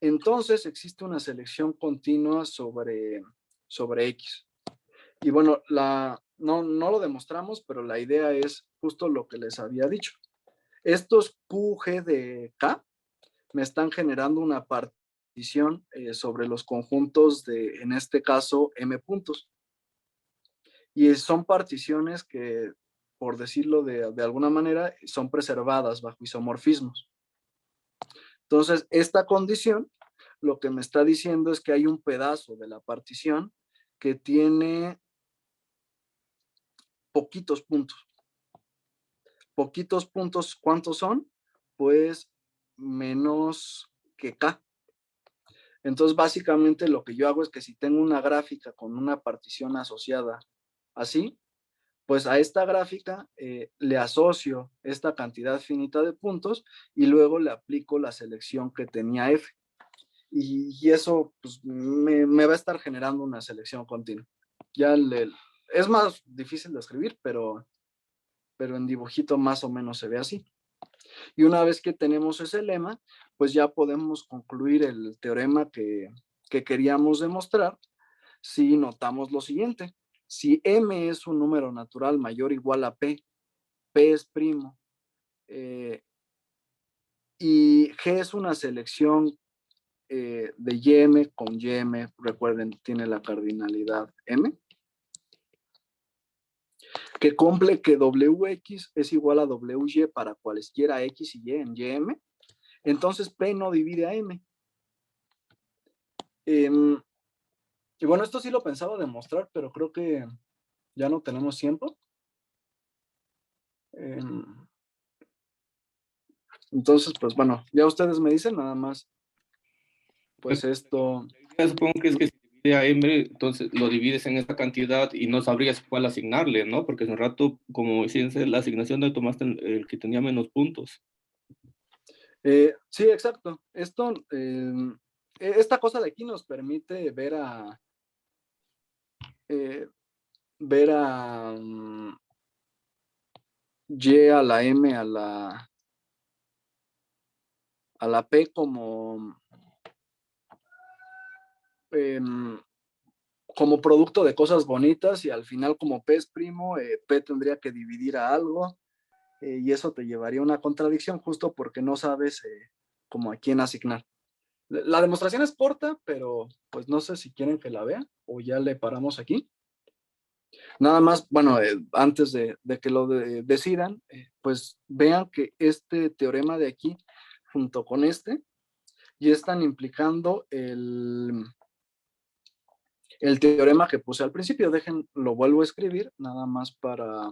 entonces existe una selección continua sobre X. Y bueno, no lo demostramos, pero la idea es justo lo que les había dicho. Estos QG de K me están generando una partición sobre los conjuntos de, en este caso, M puntos. Y son particiones que, por decirlo de alguna manera, son preservadas bajo isomorfismos. Entonces, esta condición lo que me está diciendo es que hay un pedazo de la partición que tiene poquitos puntos. Poquitos puntos, ¿cuántos son? Pues menos que K. Entonces, básicamente lo que yo hago es que si tengo una gráfica con una partición asociada así, pues a esta gráfica le asocio esta cantidad finita de puntos y luego le aplico la selección que tenía F. Y eso pues, me va a estar generando una selección continua. Es más difícil de escribir, pero en dibujito más o menos se ve así. Y una vez que tenemos ese lema, pues ya podemos concluir el teorema que queríamos demostrar si notamos lo siguiente. Si M es un número natural mayor o igual a P, P es primo, y G es una selección de YM con YM, recuerden, tiene la cardinalidad M, que cumple que WX es igual a WY para cualesquiera X y Y en YM, entonces P no divide a M. Y bueno, esto sí lo pensaba demostrar, pero creo que ya no tenemos tiempo. Entonces, pues bueno, ya ustedes me dicen nada más. Pues esto... Ya supongo que es que si divide a M, entonces lo divides en esa cantidad y no sabrías cuál asignarle, ¿no? Porque hace un rato, como ciencia, la asignación de tomaste el que tenía menos puntos. Sí, exacto. Esta cosa de aquí nos permite ver a Y a la M a la P como producto de cosas bonitas, y al final como P es primo, P tendría que dividir a algo, y eso te llevaría a una contradicción justo porque no sabes como a quién asignar. La demostración es corta, pero pues no sé si quieren que la vean o ya le paramos aquí. Nada más, bueno, antes de que lo decidan, pues vean que este teorema de aquí, junto con este, ya están implicando el teorema que puse al principio. Lo vuelvo a escribir, nada más para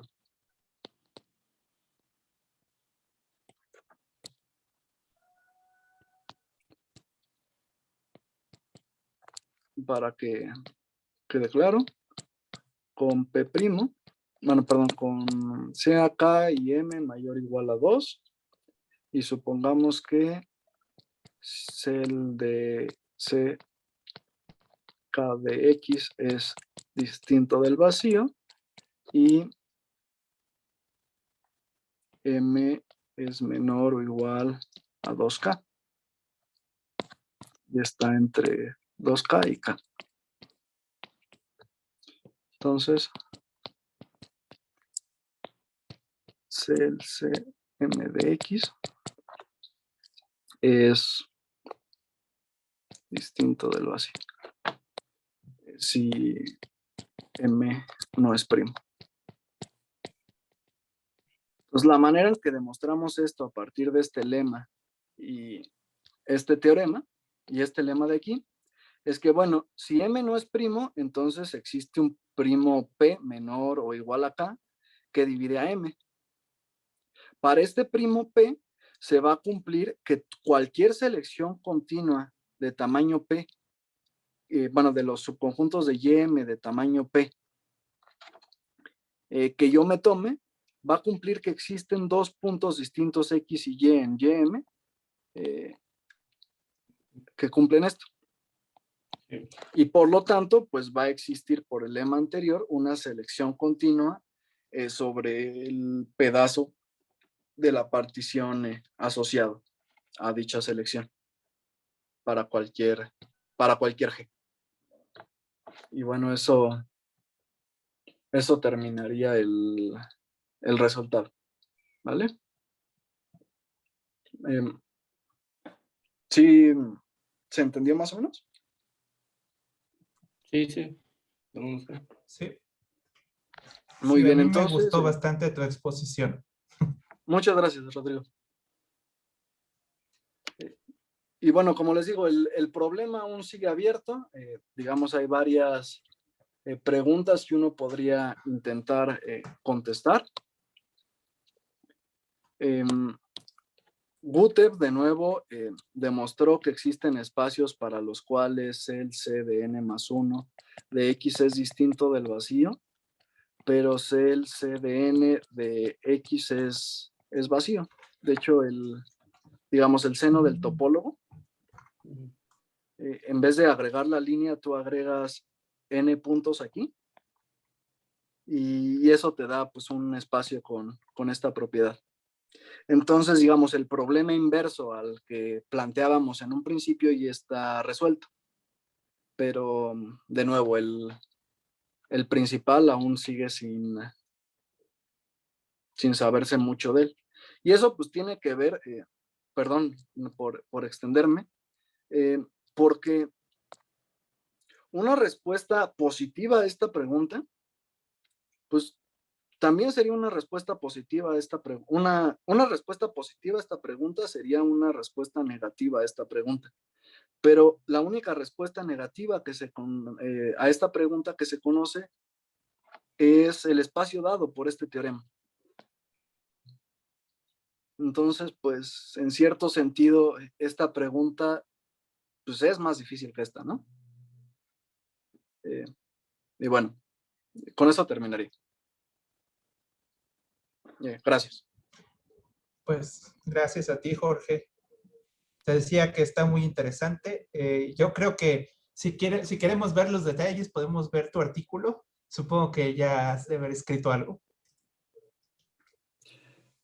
que quede claro, con P', bueno, perdón, con CK y M mayor o igual a 2, y supongamos que el de CK de X es distinto del vacío, y M es menor o igual a 2K. Y está entre 2K y K. Entonces, el CM de X es distinto del vacío. Si M no es primo. Pues la manera en que demostramos esto a partir de este lema y este teorema y este lema de aquí es que, bueno, si M no es primo, entonces existe un primo P menor o igual a K que divide a M. Para este primo P se va a cumplir que cualquier selección continua de tamaño P, bueno, de los subconjuntos de YM de tamaño P, que yo me tome, va a cumplir que existen dos puntos distintos X y Y en YM que cumplen esto. Sí. Y por lo tanto, pues va a existir por el lema anterior una selección continua sobre el pedazo de la partición asociado a dicha selección para cualquier G. Y bueno, eso terminaría el resultado, ¿vale? ¿Sí se entendió más o menos? Sí, sí. Vamos a ver. Sí. Muy Sí, a bien, mí me entonces. gustó bastante tu exposición. Muchas gracias, Rodrigo. Y bueno, como les digo, el problema aún sigue abierto. Digamos, hay varias preguntas que uno podría intentar contestar. Gutev, de nuevo, demostró que existen espacios para los cuales el C de n más 1 de X es distinto del vacío, pero el C de n de X es vacío. De hecho, digamos, el seno del topólogo, en vez de agregar la línea, tú agregas n puntos aquí, y eso te da pues un espacio con esta propiedad. Entonces, digamos, el problema inverso al que planteábamos en un principio ya está resuelto. Pero, de nuevo, el principal aún sigue sin saberse mucho de él. Y eso pues tiene que ver, perdón por extenderme, porque una respuesta positiva a esta pregunta, pues también sería una respuesta positiva a esta pregunta. Una respuesta positiva a esta pregunta sería una respuesta negativa a esta pregunta. Pero la única respuesta negativa a esta pregunta que se conoce es el espacio dado por este teorema. Entonces, pues, en cierto sentido, esta pregunta, pues, es más difícil que esta, ¿no? Y bueno, con eso terminaría. Gracias. Pues gracias a ti, Jorge. Te decía que está muy interesante. Yo creo que si queremos ver los detalles, podemos ver tu artículo. Supongo que ya has de haber escrito algo.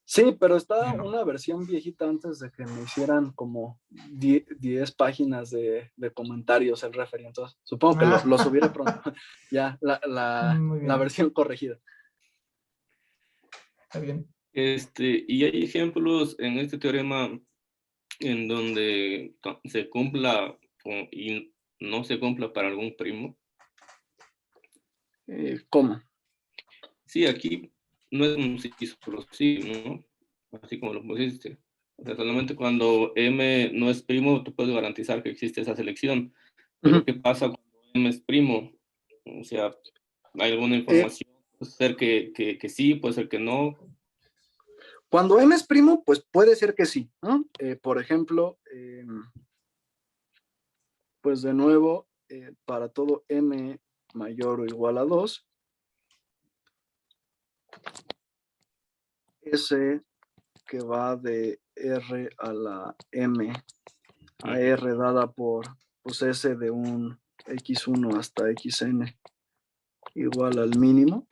Sí, pero está Bueno. una versión viejita antes de que me hicieran como 10 páginas de comentarios el referee. Entonces, supongo que lo subiré pronto. Ya, la versión corregida. Está bien. Y hay ejemplos en este teorema en donde se cumpla y no se cumpla para algún primo. ¿Cómo? Sí, aquí no es un sí solo sí, ¿no? Así como lo pusiste. O sea, solamente cuando M no es primo, tú puedes garantizar que existe esa selección. Pero ¿qué pasa cuando M es primo? O sea, ¿hay alguna información? Puede ser que sí, puede ser que no. Cuando M es primo, pues puede ser que sí, ¿no? Por ejemplo, pues de nuevo, para todo M mayor o igual a 2, S que va de R a la M a R dada por pues, S de un X1 hasta XN igual al mínimo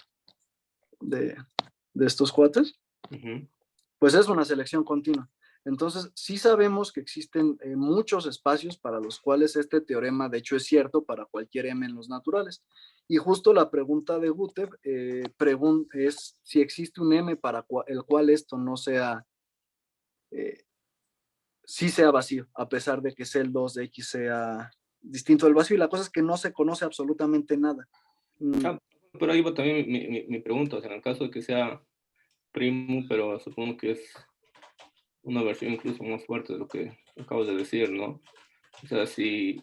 de estos cuates, pues es una selección continua. Entonces, sí sabemos que existen muchos espacios para los cuales este teorema, de hecho, es cierto para cualquier M en los naturales. Y justo la pregunta de Gutev es si existe un M para el cual esto no sea, sí sea vacío, a pesar de que el 2 de X sea distinto del vacío. Y la cosa es que no se conoce absolutamente nada. Pero ahí va también mi pregunta, o sea, en el caso de que sea primo, pero supongo que es una versión incluso más fuerte de lo que acabo de decir, ¿no? O sea, si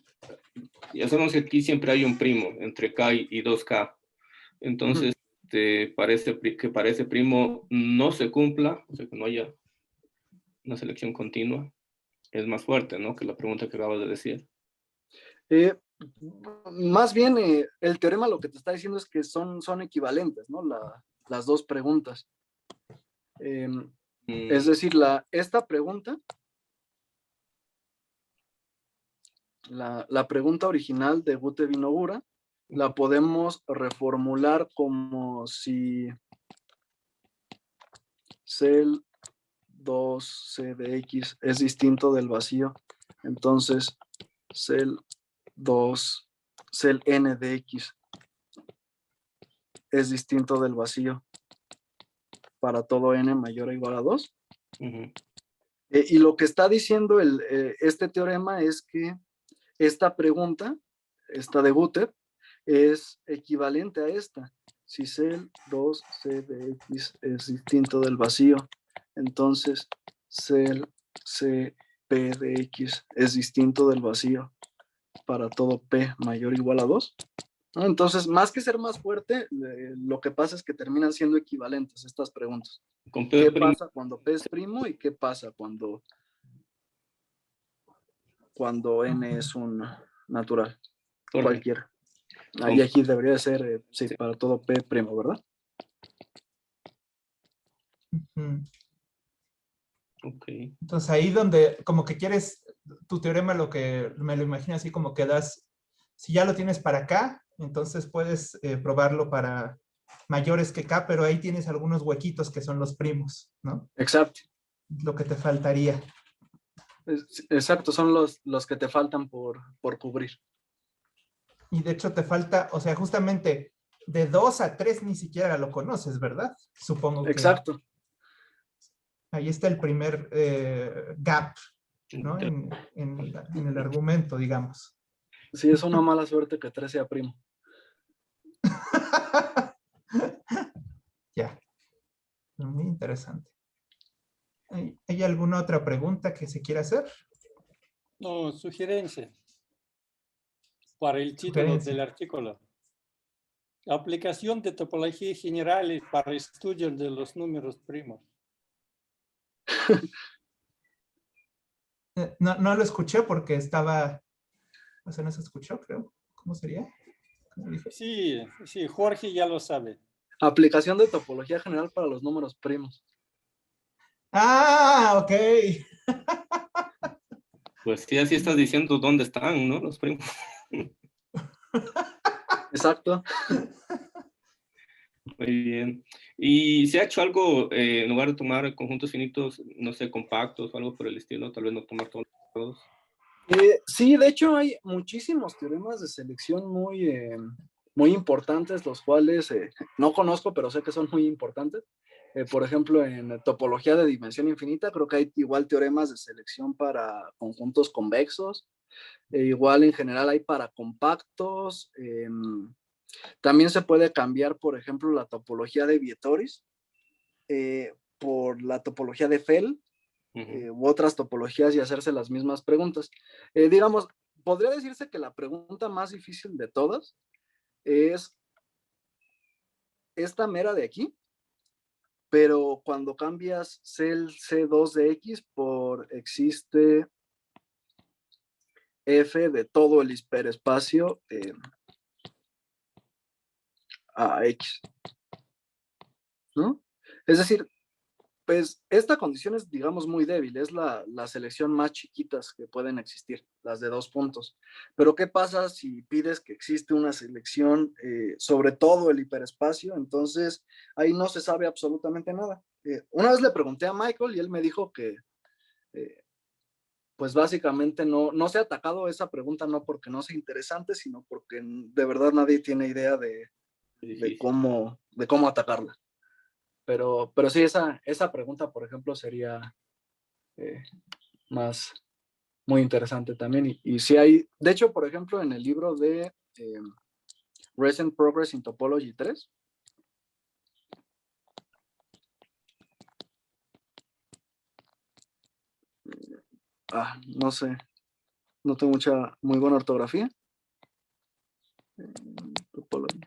ya sabemos que aquí siempre hay un primo entre K y 2K, entonces parece que para ese primo no se cumpla, o sea, que no haya una selección continua, es más fuerte, ¿no? Que la pregunta que acabas de decir. Más bien, el teorema lo que te está diciendo es que son equivalentes, ¿no? Las dos preguntas. Es decir, esta pregunta, la pregunta original de Gutev y Nogura, la podemos reformular como si cel 2c de x es distinto del vacío. Entonces, cel n de x es distinto del vacío para todo n mayor o igual a 2. Y lo que está diciendo este teorema es que esta pregunta, esta de Gutev, es equivalente a esta. Si cel 2c de x es distinto del vacío, entonces cel c p de x es distinto del vacío para todo p mayor o igual a 2. ¿No? Entonces, más que ser más fuerte, lo que pasa es que terminan siendo equivalentes estas preguntas. ¿Qué pasa cuando p es primo y qué pasa cuando n es un natural? Cualquiera. Y aquí debería ser, sí, para todo p primo, ¿verdad? Okay. Entonces ahí donde como que quieres tu teorema, lo que me lo imagino así como que das, si ya lo tienes para K, entonces puedes probarlo para mayores que K, pero ahí tienes algunos huequitos que son los primos, ¿no? Exacto. Lo que te faltaría. Exacto, son los que te faltan por cubrir. Y de hecho te falta, o sea, justamente de 2 a 3 ni siquiera lo conoces, ¿verdad? Supongo que. Exacto. Ahí está el primer gap, ¿no? En el argumento, digamos. Sí, es una mala suerte que 3 sea primo. Ya. Muy interesante. ¿Hay alguna otra pregunta que se quiera hacer? No, sugerencia para el título del artículo. Aplicación de topología general para estudio de los números primos. No lo escuché porque estaba, o sea, no se escuchó, creo. ¿Cómo sería? ¿Cómo dije? Sí, Jorge ya lo sabe. Aplicación de topología general para los números primos. Ah, ok. Pues sí, así estás diciendo dónde están, ¿no? Los primos. Exacto. Muy bien. ¿Y se ha hecho algo en lugar de tomar conjuntos finitos, no sé, compactos o algo por el estilo? Tal vez no tomar todos. Sí, de hecho hay muchísimos teoremas de selección muy importantes, los cuales no conozco, pero sé que son muy importantes. Por ejemplo, en topología de dimensión infinita, creo que hay igual teoremas de selección para conjuntos convexos. Igual en general hay para compactos. También se puede cambiar, por ejemplo, la topología de Vietoris por la topología de Fell. U otras topologías y hacerse las mismas preguntas. Digamos, podría decirse que la pregunta más difícil de todas es esta mera de aquí, pero cuando cambias cel C2 de X por existe F de todo el hiperespacio a X, ¿no? Es decir, pues esta condición es, digamos, muy débil, es la selección más chiquitas que pueden existir, las de 2 puntos. Pero ¿qué pasa si pides que existe una selección sobre todo el hiperespacio? Entonces, ahí no se sabe absolutamente nada. Una vez le pregunté a Michael y él me dijo que, pues básicamente no se ha atacado esa pregunta, no porque no sea interesante, sino porque de verdad nadie tiene idea de cómo atacarla. Pero sí, esa pregunta, por ejemplo, sería muy interesante también. Y sí hay, de hecho, por ejemplo, en el libro de Recent Progress in Topology 3, no sé, no tengo muy buena ortografía. Topology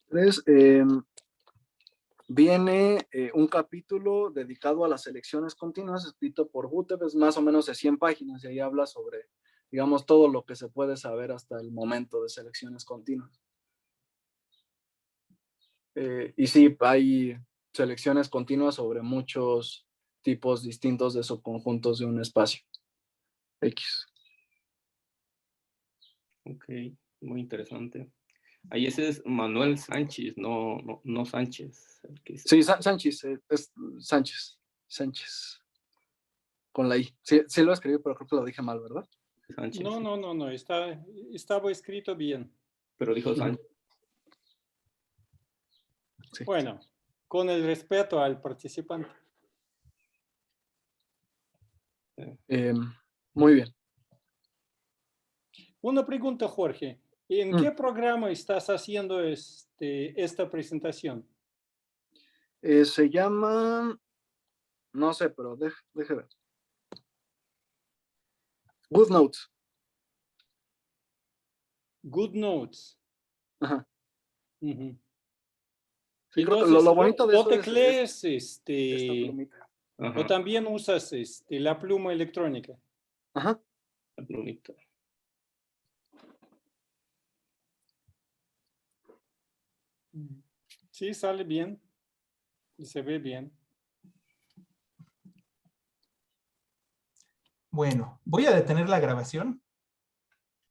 3, viene un capítulo dedicado a las elecciones continuas, escrito por Gutev, es más o menos de 100 páginas, y ahí habla sobre, digamos, todo lo que se puede saber hasta el momento de selecciones continuas. Y sí, hay selecciones continuas sobre muchos tipos distintos de subconjuntos de un espacio X. Ok, muy interesante. Ahí ese es Manuel Sánchez, no Sánchez. Sí, Sánchez, es Sánchez, con la I. Sí lo escribí, pero creo que lo dije mal, ¿verdad? Sánchez. No, estaba escrito bien. Pero dijo Sánchez. Sí. Bueno, con el respeto al participante. Muy bien. Una pregunta, Jorge. ¿En qué programa estás haciendo esta presentación? Se llama, no sé, pero deje ver. GoodNotes. GoodNotes. Ajá. Uh-huh. Sí, creo que Entonces, lo bonito de ¿lo eso teclees esta plumita. o también usas la pluma electrónica? Ajá. La plumita. Sí, sale bien. Y se ve bien. Bueno, voy a detener la grabación.